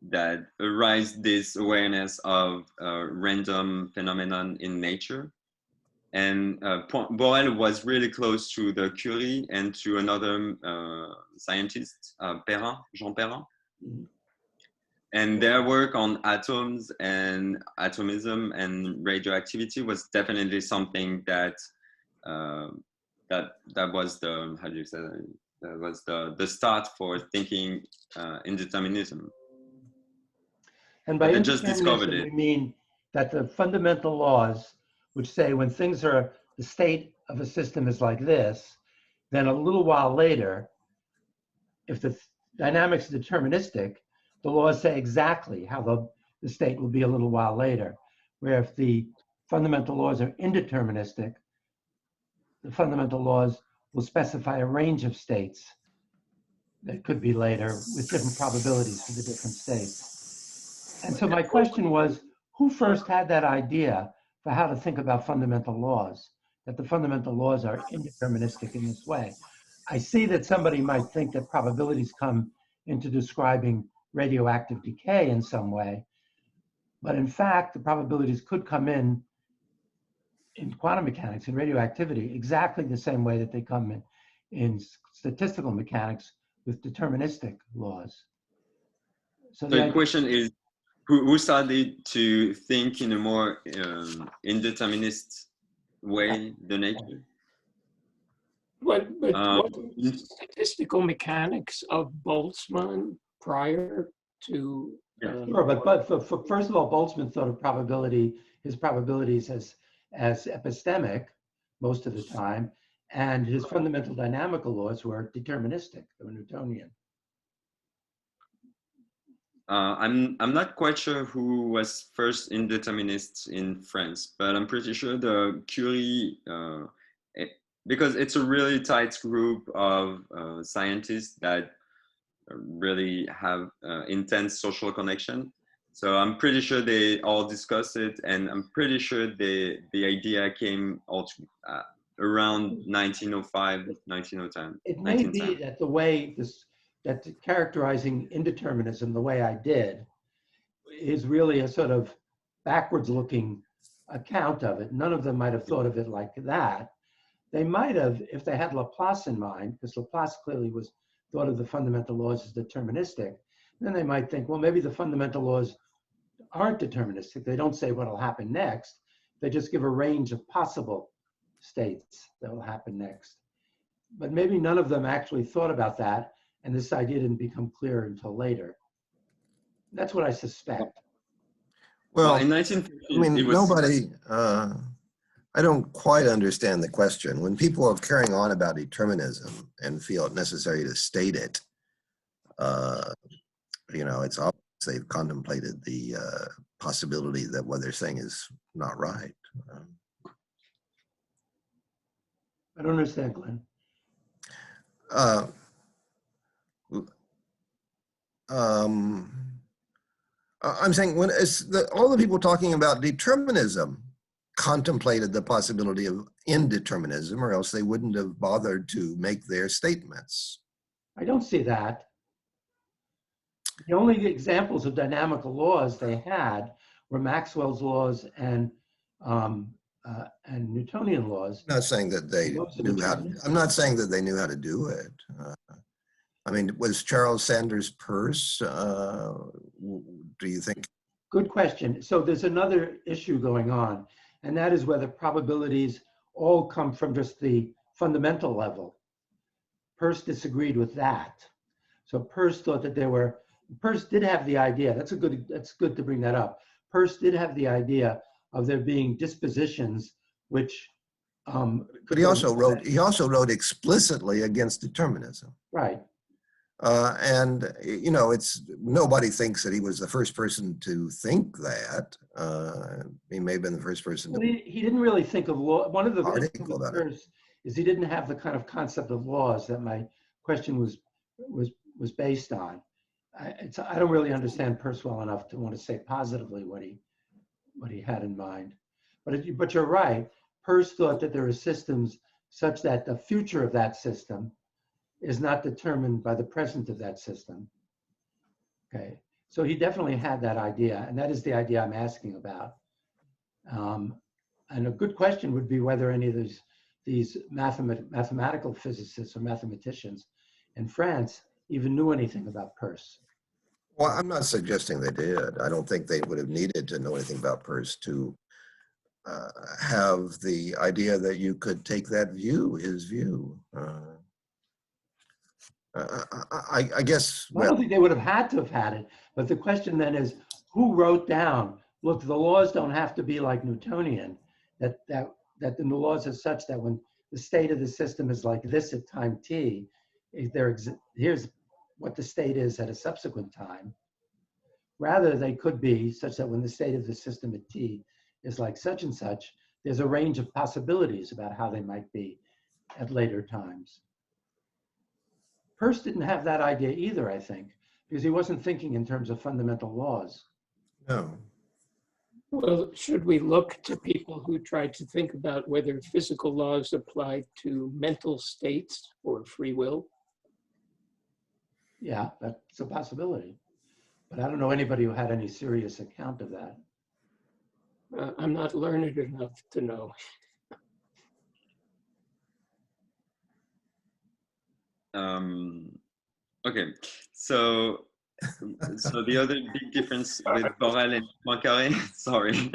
[SPEAKER 2] that arised this awareness of random phenomenon in nature. And Borel was really close to the Curie and to another scientist, Jean Perrin.
[SPEAKER 3] Mm-hmm.
[SPEAKER 2] And their work on atoms and atomism and radioactivity was definitely something that that was the, how do you say that? That was the start for thinking indeterminism.
[SPEAKER 3] And by
[SPEAKER 2] they just discovered
[SPEAKER 3] indeterminism,
[SPEAKER 2] it.
[SPEAKER 3] we mean that the fundamental laws, which say when things are, the state of a system is like this, then a little while later, if the dynamics are deterministic, the laws say exactly how the state will be a little while later. Where if the fundamental laws are indeterministic, the fundamental laws will specify a range of states that could be later with different probabilities for the different states. And so my question was, who first had that idea for how to think about fundamental laws, that the fundamental laws are indeterministic in this way? I see that somebody might think that probabilities come into describing radioactive decay in some way, but in fact, the probabilities could come in quantum mechanics and radioactivity exactly the same way that they come in statistical mechanics with deterministic laws.
[SPEAKER 2] So the question is, who started to think in a more indeterminist way the nature?
[SPEAKER 5] But wasn't statistical mechanics of Boltzmann prior to?
[SPEAKER 3] Sure, but first of all, Boltzmann thought of probability, his probabilities as epistemic most of the time, and his fundamental dynamical laws were deterministic, they were Newtonian.
[SPEAKER 2] I'm not quite sure who was first indeterminist in France, but I'm pretty sure the Curie, because it's a really tight group of scientists that really have intense social connection. So I'm pretty sure they all discussed it, and I'm pretty sure the idea came around 1905, 1910.
[SPEAKER 3] It may be that the way that characterizing indeterminism the way I did is really a sort of backwards looking account of it. None of them might have thought of it like that. They might have, if they had Laplace in mind, because Laplace clearly thought of the fundamental laws as deterministic, then they might think, well, maybe the fundamental laws aren't deterministic. They don't say what will happen next. They just give a range of possible states that will happen next. But maybe none of them actually thought about that, and this idea didn't become clear until later. That's what I suspect.
[SPEAKER 1] Well,
[SPEAKER 2] in 1950,
[SPEAKER 1] I mean, nobody, I don't quite understand the question. When people are carrying on about determinism and feel it necessary to state it, you know, it's obvious they've contemplated the possibility that what they're saying is not right.
[SPEAKER 3] I don't understand, Glenn.
[SPEAKER 1] I'm saying when all the people talking about determinism contemplated the possibility of indeterminism, or else they wouldn't have bothered to make their statements.
[SPEAKER 3] I don't see that. The only examples of dynamical laws they had were Maxwell's laws and Newtonian laws.
[SPEAKER 1] I'm not saying that they knew how. I'm not saying that they knew how to do it. I mean, was Charles Sanders Peirce? Do you think?
[SPEAKER 3] Good question. So there's another issue going on, and that is whether probabilities all come from just the fundamental level. Peirce disagreed with that. So Peirce thought that Peirce did have the idea. That's good to bring that up. Peirce did have the idea of there being dispositions which.
[SPEAKER 1] But he also wrote explicitly against determinism.
[SPEAKER 3] Right.
[SPEAKER 1] And, you know, nobody thinks that he was the first person to think that. He may have been the first person
[SPEAKER 3] Well,
[SPEAKER 1] to
[SPEAKER 3] he didn't really think of law. One of the
[SPEAKER 1] article about it.
[SPEAKER 3] is he didn't have the kind of concept of laws that my question was based on. I don't really understand Peirce well enough to want to say positively what he had in mind. But you're right. Peirce thought that there are systems such that the future of that system is not determined by the present of that system. Okay, so he definitely had that idea, and that is the idea I'm asking about. And a good question would be whether any of these mathematical physicists or mathematicians in France even knew anything about Peirce.
[SPEAKER 1] Well, I'm not suggesting they did. I don't think they would have needed to know anything about Peirce to have the idea that you could take that view, his view. I guess,
[SPEAKER 3] I don't think they would have had to have had it, but the question then is, who wrote down, look, the laws don't have to be like Newtonian, that the laws are such that when the state of the system is like this at time t, here's what the state is at a subsequent time. Rather, they could be such that when the state of the system at t is like such and such, there's a range of possibilities about how they might be at later times. Peirce didn't have that idea either, I think, because he wasn't thinking in terms of fundamental laws.
[SPEAKER 1] no.
[SPEAKER 5] Well, should we look to people who tried to think about whether physical laws apply to mental states or free will?
[SPEAKER 3] Yeah, that's a possibility. But I don't know anybody who had any serious account of that.
[SPEAKER 5] I'm not learned enough to know.
[SPEAKER 2] Okay, so the other big difference with Borel and Poincaré, sorry,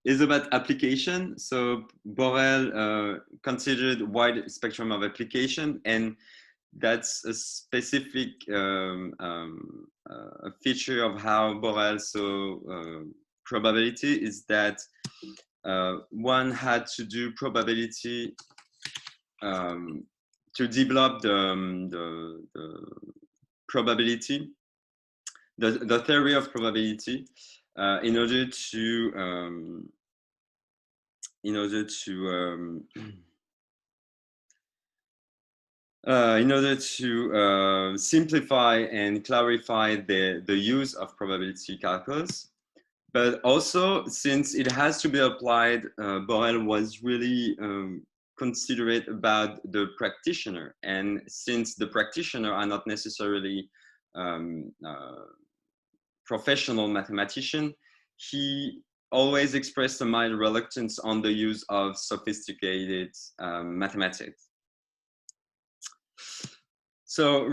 [SPEAKER 2] is about application. So Borel considered wide spectrum of application, and that's a specific a feature of how Borel saw probability, is that one had to do probability to develop the probability, the theory of probability, in order to simplify and clarify the use of probability calculus. But also, since it has to be applied, Borel was really considerate about the practitioner. And since the practitioner are not necessarily professional mathematician, he always expressed a mild reluctance on the use of sophisticated mathematics. So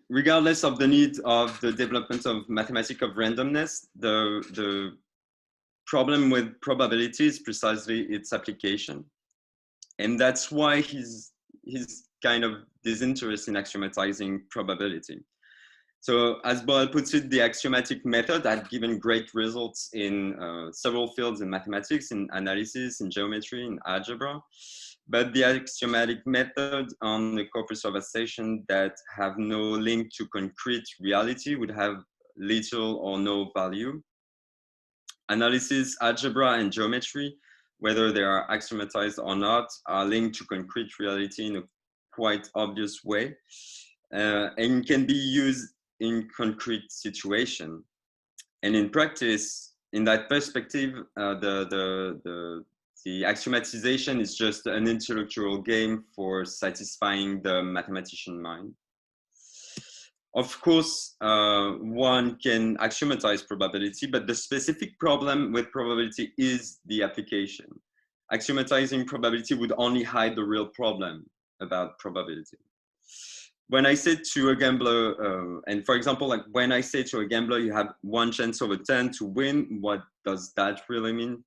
[SPEAKER 2] regardless of the need of the development of mathematics of randomness, the problem with probability is precisely its application. And that's why he's kind of disinterest in axiomatizing probability. So as Borel puts it, the axiomatic method had given great results in several fields in mathematics, in analysis, in geometry, in algebra. But the axiomatic method on the corpus of association that have no link to concrete reality would have little or no value. Analysis, algebra, and geometry, whether they are axiomatized or not, are linked to concrete reality in a quite obvious way, and can be used in concrete situation. And in practice, in that perspective, the axiomatization is just an intellectual game for satisfying the mathematician mind. Of course, one can axiomatize probability, but the specific problem with probability is the application. Axiomatizing probability would only hide the real problem about probability. When I say to a gambler, and for example, like when I say to a gambler, you have 1 chance over 10 to win, what does that really mean?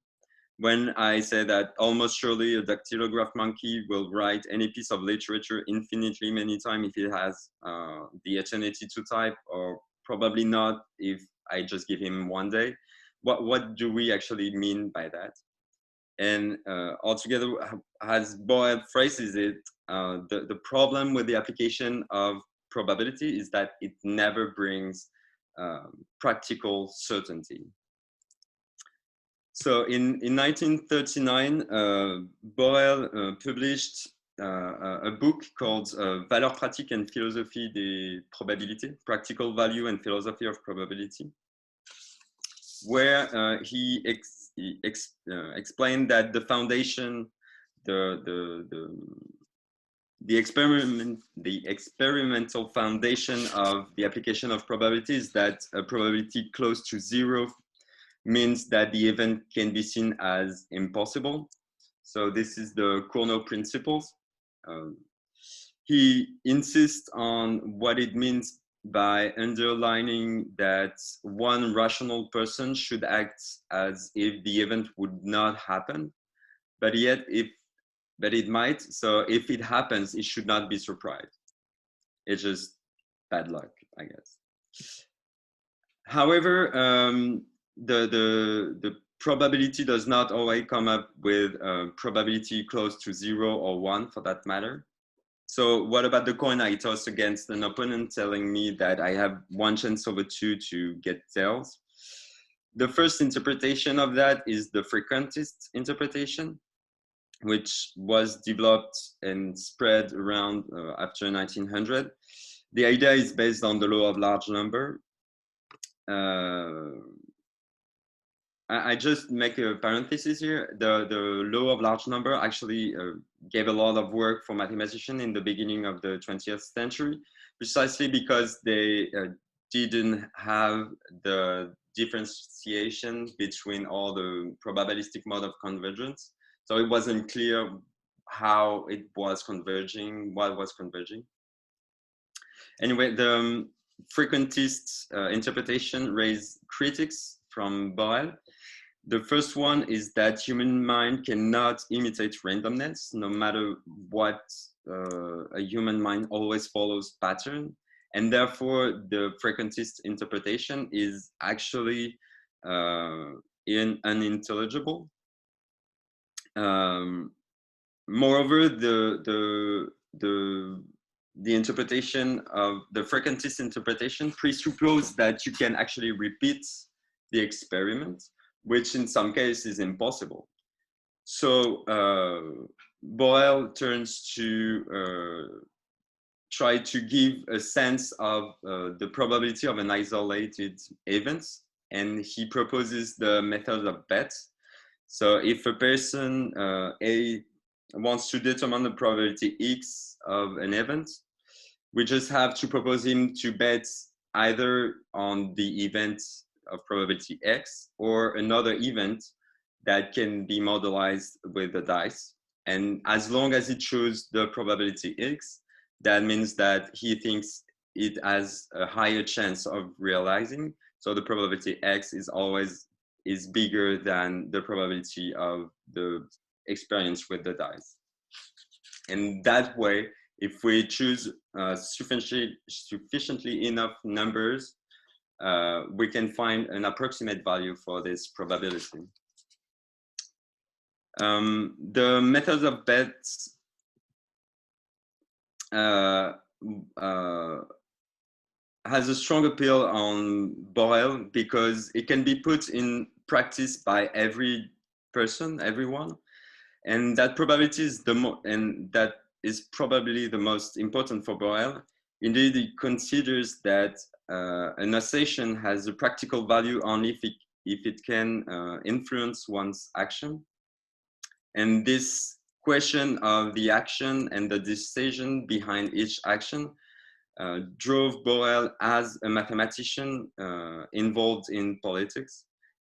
[SPEAKER 2] When I say that almost surely a dactylograph monkey will write any piece of literature infinitely many times if it has the eternity to type, or probably not if I just give him 1 day, what do we actually mean by that? And altogether, as Borel phrases it, the problem with the application of probability is that it never brings practical certainty. So in 1939, Borel published a book called Valeurs pratiques and philosophie des probabilités, Practical Value and Philosophy of Probability, where he explained that the foundation, the experimental foundation of the application of probability is that a probability close to zero means that the event can be seen as impossible. So this is the Cournot principles. He insists on what it means by underlining that one rational person should act as if the event would not happen, but it might. So if it happens, it should not be surprised. It's just bad luck, I guess. However, the probability does not always come up with probability close to 0 or 1 for that matter. So what about the coin I toss against an opponent telling me that I have 1 chance over 2 to get tails? The first interpretation of that is the frequentist interpretation, which was developed and spread around after 1900. The idea is based on the law of large number. I just make a parenthesis here. The law of large number actually gave a lot of work for mathematicians in the beginning of the 20th century, precisely because they didn't have the differentiation between all the probabilistic mode of convergence. So it wasn't clear how it was converging, what was converging. Anyway, the frequentist interpretation raised critics from Borel. The first one is that human mind cannot imitate randomness, no matter what. A human mind always follows pattern, and therefore the frequentist interpretation is actually unintelligible. Moreover, the interpretation of the frequentist interpretation presupposes that you can actually repeat the experiment, which in some cases is impossible. So Borel turns to try to give a sense of the probability of an isolated event, and he proposes the method of bet. So if a person A wants to determine the probability X of an event, we just have to propose him to bet either on the event of probability X or another event that can be modelized with the dice. And as long as he chooses the probability X, that means that he thinks it has a higher chance of realizing. So the probability X is bigger than the probability of the experience with the dice. And that way, if we choose sufficiently enough numbers, we can find an approximate value for this probability. The methods of bets has a strong appeal on Borel because it can be put in practice by every person, everyone, and that probability is that is probably the most important for Borel. Indeed, he considers that an assertion has a practical value only if it can influence one's action. And this question of the action and the decision behind each action drove Borel as a mathematician involved in politics.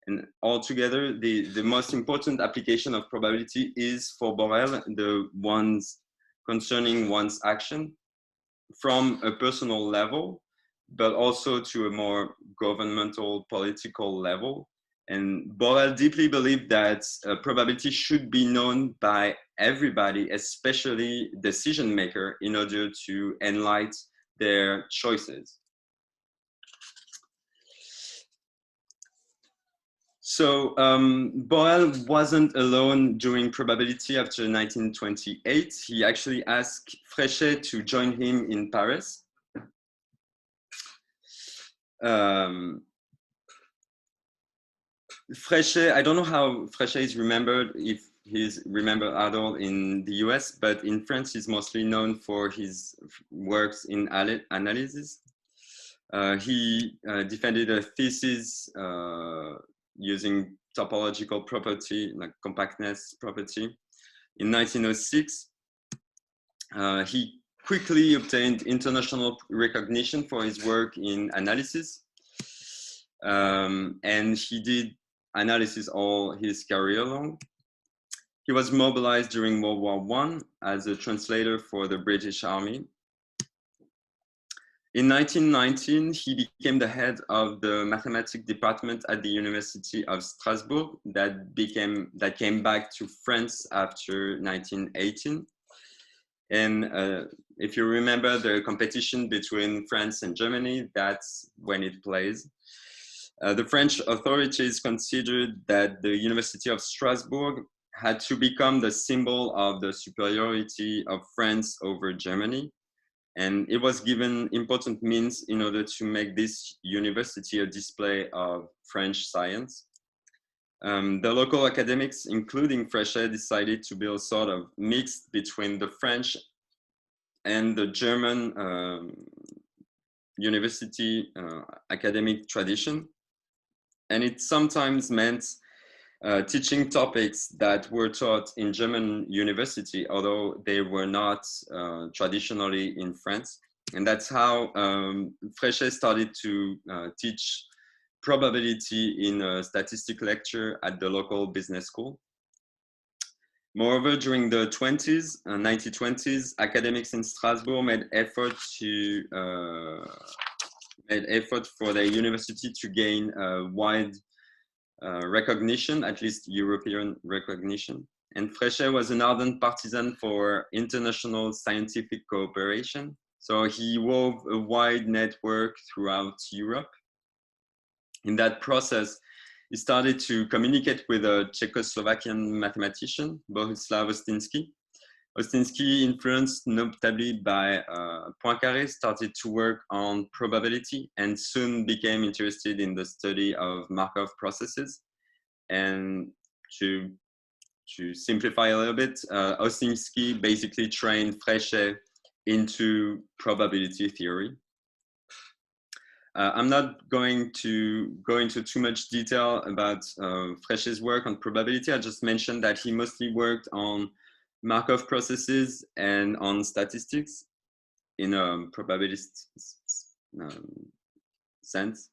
[SPEAKER 2] And altogether, the most important application of probability is for Borel the ones concerning one's action from a personal level, but also to a more governmental, political level. And Borel deeply believed that probability should be known by everybody, especially decision maker, in order to enlighten their choices. So Borel wasn't alone doing probability after 1928. He actually asked Fréchet to join him in Paris. Fréchet, I don't know how Fréchet is remembered, if he's remembered at all in the US, but in France he's mostly known for his works in analysis. He defended a thesis using topological property, like compactness property. In 1906, he quickly obtained international recognition for his work in analysis. And he did analysis all his career long. He was mobilized during World War I as a translator for the British Army. In 1919, he became the head of the mathematics department at the University of Strasbourg that came back to France after 1918. And if you remember the competition between France and Germany, that's when it plays. The French authorities considered that the University of Strasbourg had to become the symbol of the superiority of France over Germany. And it was given important means in order to make this university a display of French science. The local academics, including Fréchet, decided to build a sort of mix between the French and the German university academic tradition. And it sometimes meant teaching topics that were taught in German university, although they were not traditionally in France. And that's how Fréchet started to teach probability in a statistic lecture at the local business school. Moreover, during the 1920s, academics in Strasbourg made effort for the university to gain wide recognition, at least European recognition. And Fréchet was an ardent partisan for international scientific cooperation. So he wove a wide network throughout Europe. In that process, he started to communicate with a Czechoslovakian mathematician, Bohuslav Ostinsky. Ostinsky, influenced notably by Poincaré, started to work on probability and soon became interested in the study of Markov processes. And to simplify a little bit, Ostinsky basically trained Fréchet into probability theory. I'm not going to go into too much detail about Fréchet's work on probability. I just mentioned that he mostly worked on Markov processes and on statistics in a probabilist sense.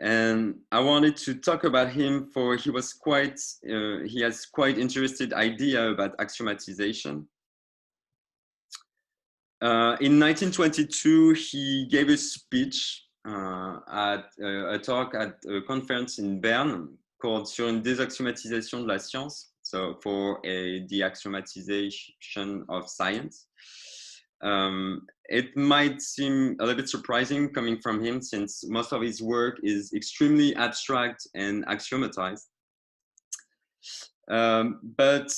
[SPEAKER 2] And I wanted to talk about him for he has quite interesting idea about axiomatization. In 1922, he gave a speech at a talk at a conference in Berne called Sur une désaxiomatisation de la science, so for a deaxiomatization of science. It might seem a little bit surprising coming from him since most of his work is extremely abstract and axiomatized. But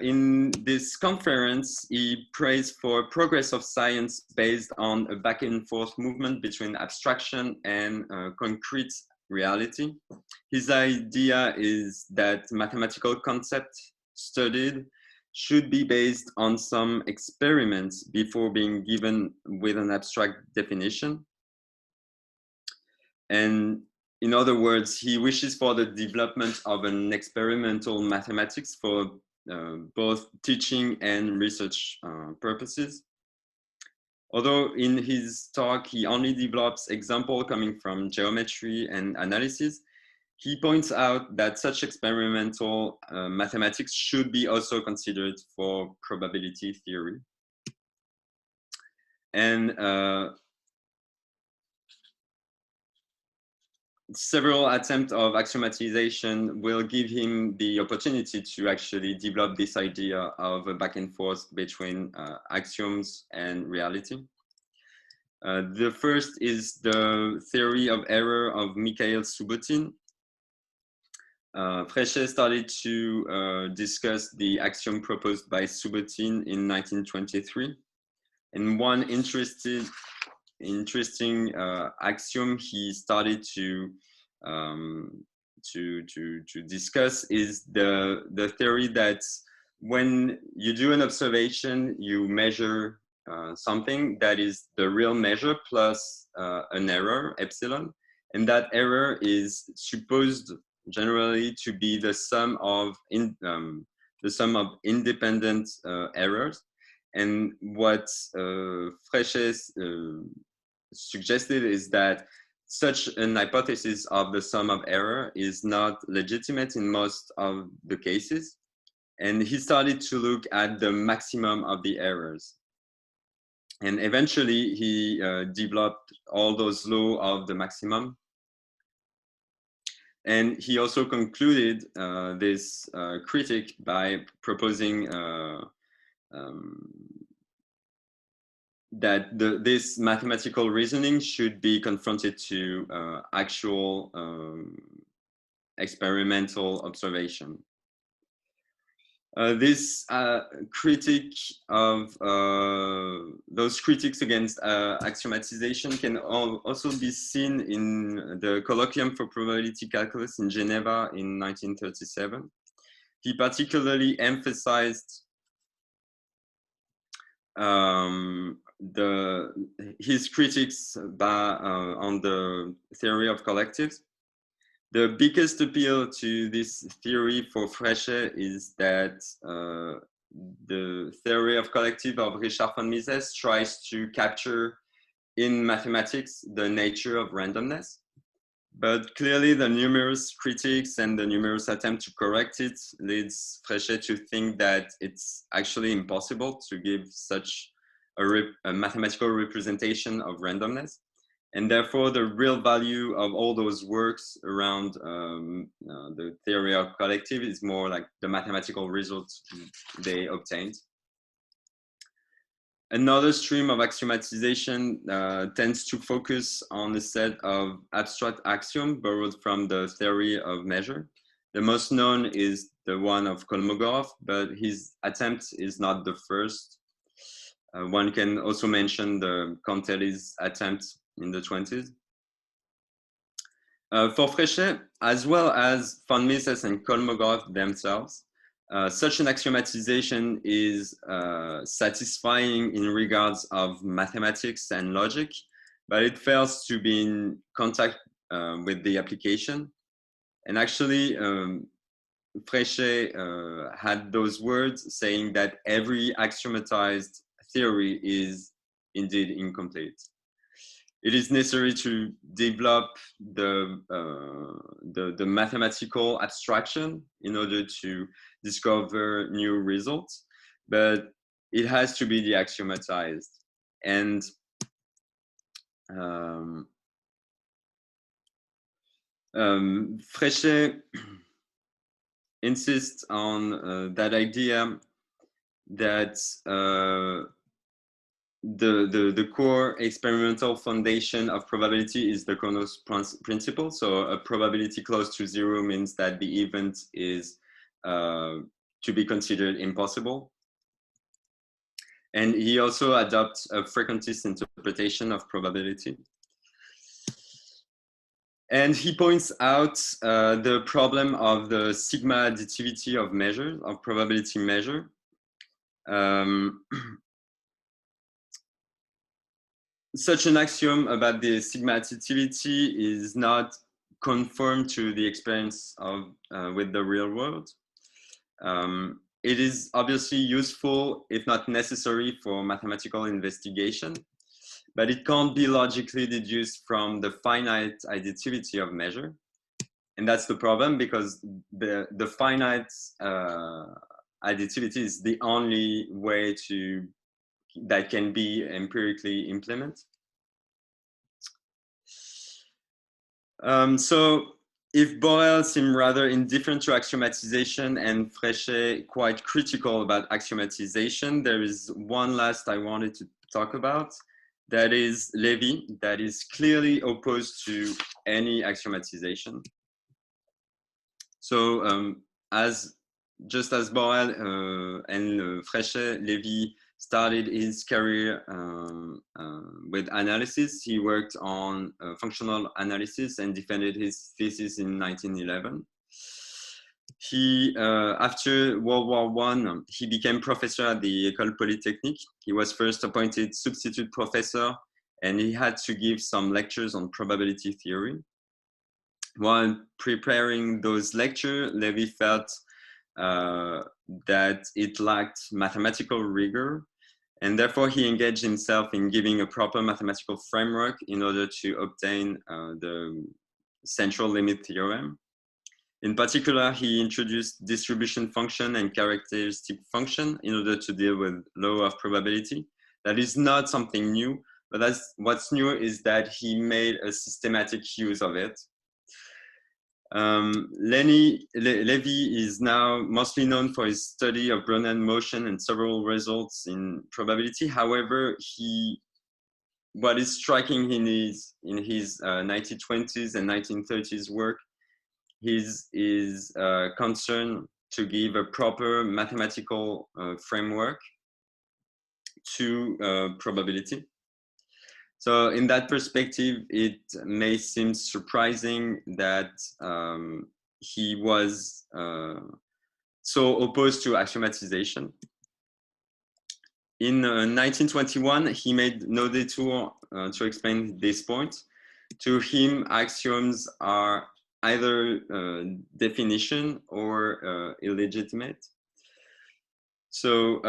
[SPEAKER 2] in this conference, he praised for progress of science based on a back and forth movement between abstraction and concrete reality. His idea is that mathematical concepts studied should be based on some experiments before being given with an abstract definition. And in other words, he wishes for the development of an experimental mathematics for both teaching and research purposes. Although in his talk, he only develops examples coming from geometry and analysis, he points out that such experimental mathematics should be also considered for probability theory. And several attempts of axiomatization will give him the opportunity to actually develop this idea of a back and forth between axioms and reality. The first is the theory of error of Mikhail Subotin. Fréchet started to discuss the axiom proposed by Subbotin in 1923. And one interesting axiom he started to discuss is the theory that when you do an observation, you measure something that is the real measure plus an error, epsilon, and that error is supposed generally to be the sum of independent errors. And what Fréchet suggested is that such an hypothesis of the sum of error is not legitimate in most of the cases. And he started to look at the maximum of the errors. And eventually he developed all those laws of the maximum. And he also concluded this critique by proposing that this mathematical reasoning should be confronted to actual experimental observation. This critique of those critiques against axiomatization can also be seen in the Colloquium for Probability Calculus in Geneva in 1937. He particularly emphasized his critiques on the theory of collectives. The biggest appeal to this theory for Fréchet is that the theory of collective of Richard von Mises tries to capture in mathematics the nature of randomness. But clearly the numerous critiques and the numerous attempts to correct it leads Fréchet to think that it's actually impossible to give such a mathematical representation of randomness. And therefore, the real value of all those works around the theory of collective is more like the mathematical results they obtained. Another stream of axiomatization tends to focus on a set of abstract axioms borrowed from the theory of measure. The most known is the one of Kolmogorov, but his attempt is not the first. One can also mention the Cantelli's attempt in the 20s. For Fréchet, as well as von Mises and Kolmogorov themselves, such an axiomatization is satisfying in regards of mathematics and logic, but it fails to be in contact with the application. And actually, Fréchet had those words saying that every axiomatized theory is indeed incomplete. It is necessary to develop the mathematical abstraction in order to discover new results, but it has to be the axiomatized. And Fréchet insists on that idea that the core experimental foundation of probability is the Kronos principle. So a probability close to zero means that the event is to be considered impossible. And he also adopts a frequentist interpretation of probability. And he points out the problem of the sigma additivity of measures, of probability measure. Such an axiom about the sigma additivity is not conformed to the experience of with the real world. It is obviously useful, if not necessary, for mathematical investigation, but it can't be logically deduced from the finite additivity of measure. And that's the problem, because the finite additivity is the only way that can be empirically implemented. So if Borel seemed rather indifferent to axiomatization and Fréchet quite critical about axiomatization, there is one last I wanted to talk about. That is Lévy, that is clearly opposed to any axiomatization. So just as Borel and Fréchet, Lévy started his career with analysis, he worked on functional analysis and defended his thesis in 1911. He, after World War I, he became professor at the École Polytechnique. He was first appointed substitute professor, and he had to give some lectures on probability theory. While preparing those lectures, Lévy felt that it lacked mathematical rigor, and therefore he engaged himself in giving a proper mathematical framework in order to obtain the central limit theorem. In particular, he introduced distribution function and characteristic function in order to deal with law of probability. That is not something new, but what's new is that he made a systematic use of it. Lévy is now mostly known for his study of Brownian motion and several results in probability. However, what is striking in his 1920s and 1930s work is his concern to give a proper mathematical framework to probability. So in that perspective, it may seem surprising that he was so opposed to axiomatization. In 1921, he made no detour to explain this point. To him, axioms are either definition or illegitimate. So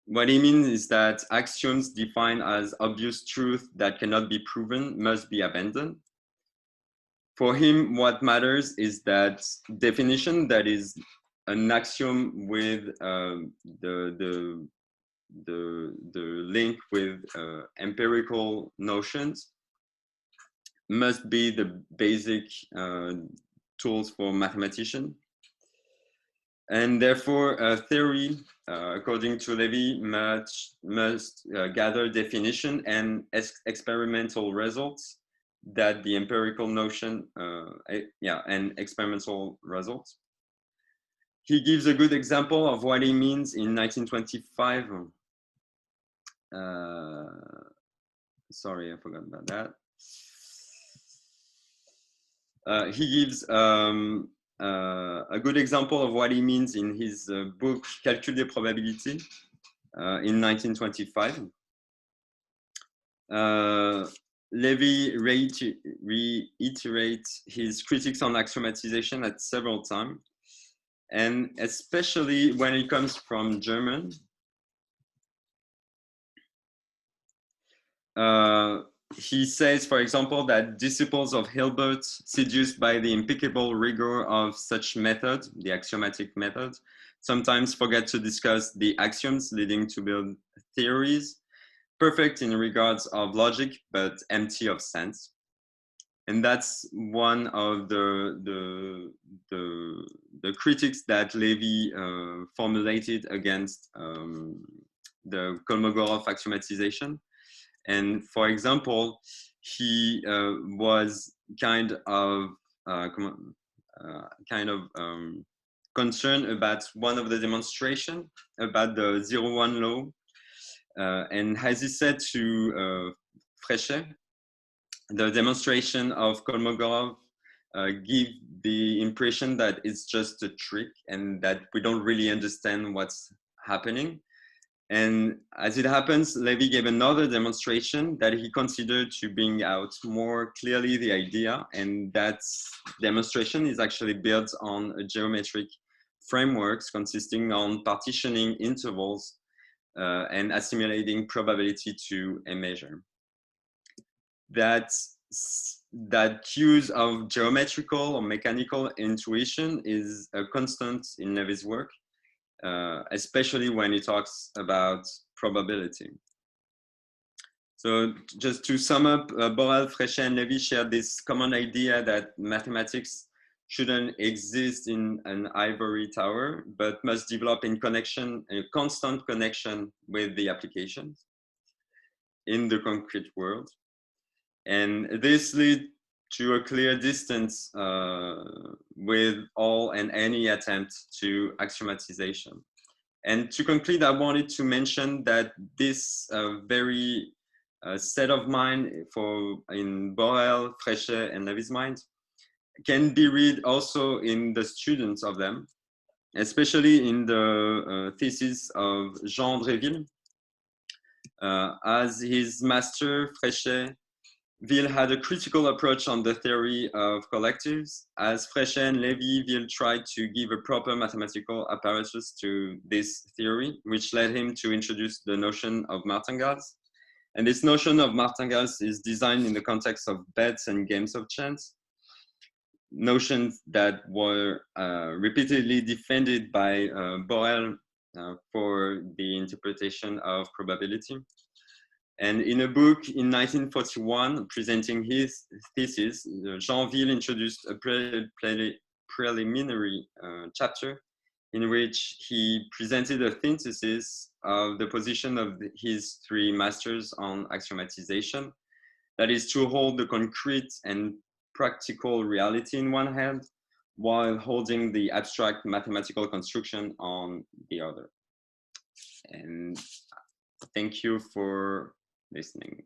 [SPEAKER 2] what he means is that axioms defined as obvious truth that cannot be proven must be abandoned. For him, what matters is that definition, that is an axiom with the link with empirical notions, must be the basic tools for mathematicians. And therefore, theory, according to Lévy, must gather definition and experimental results that the empirical notion, and experimental results. He gives a good example of what he means in 1925. Sorry, I forgot about that. He gives a good example of what he means in his book Calcul des probabilités in 1925. Lévy reiterates his critiques on axiomatization at several times, and especially when it comes from German. He says, for example, that disciples of Hilbert, seduced by the impeccable rigor of such method, the axiomatic method, sometimes forget to discuss the axioms leading to build theories, perfect in regards of logic, but empty of sense. And that's one of the critiques that Lévy formulated against the Kolmogorov axiomatization. And for example, he was kind of concerned about one of the demonstration about the 0-1 law. And as he said to Fréchet, the demonstration of Kolmogorov give the impression that it's just a trick and that we don't really understand what's happening. And as it happens, Lévy gave another demonstration that he considered to bring out more clearly the idea, and that demonstration is actually built on a geometric frameworks consisting on partitioning intervals and assimilating probability to a measure. That use of geometrical or mechanical intuition is a constant in Lévy's work, especially when he talks about probability. So just to sum up, Borel, Fréchet, and Lévy share this common idea that mathematics shouldn't exist in an ivory tower, but must develop in connection, a constant connection with the applications in the concrete world. And this leads to a clear distance with all and any attempt to axiomatization. And to conclude, I wanted to mention that this very set of mind in Borel, Fréchet, and Lévy's mind can be read also in the students of them, especially in the thesis of Jean Dréville. As his master, Fréchet, Ville had a critical approach on the theory of collectives. As Fréchet and Lévy, Ville tried to give a proper mathematical apparatus to this theory, which led him to introduce the notion of martingales. And this notion of martingales is designed in the context of bets and games of chance, notions that were repeatedly defended by Borel for the interpretation of probability. And in a book in 1941, presenting his thesis, Jean Ville introduced a preliminary chapter in which he presented a synthesis of the position of his three masters on axiomatization. That is to hold the concrete and practical reality in one hand, while holding the abstract mathematical construction on the other. And thank you for listening.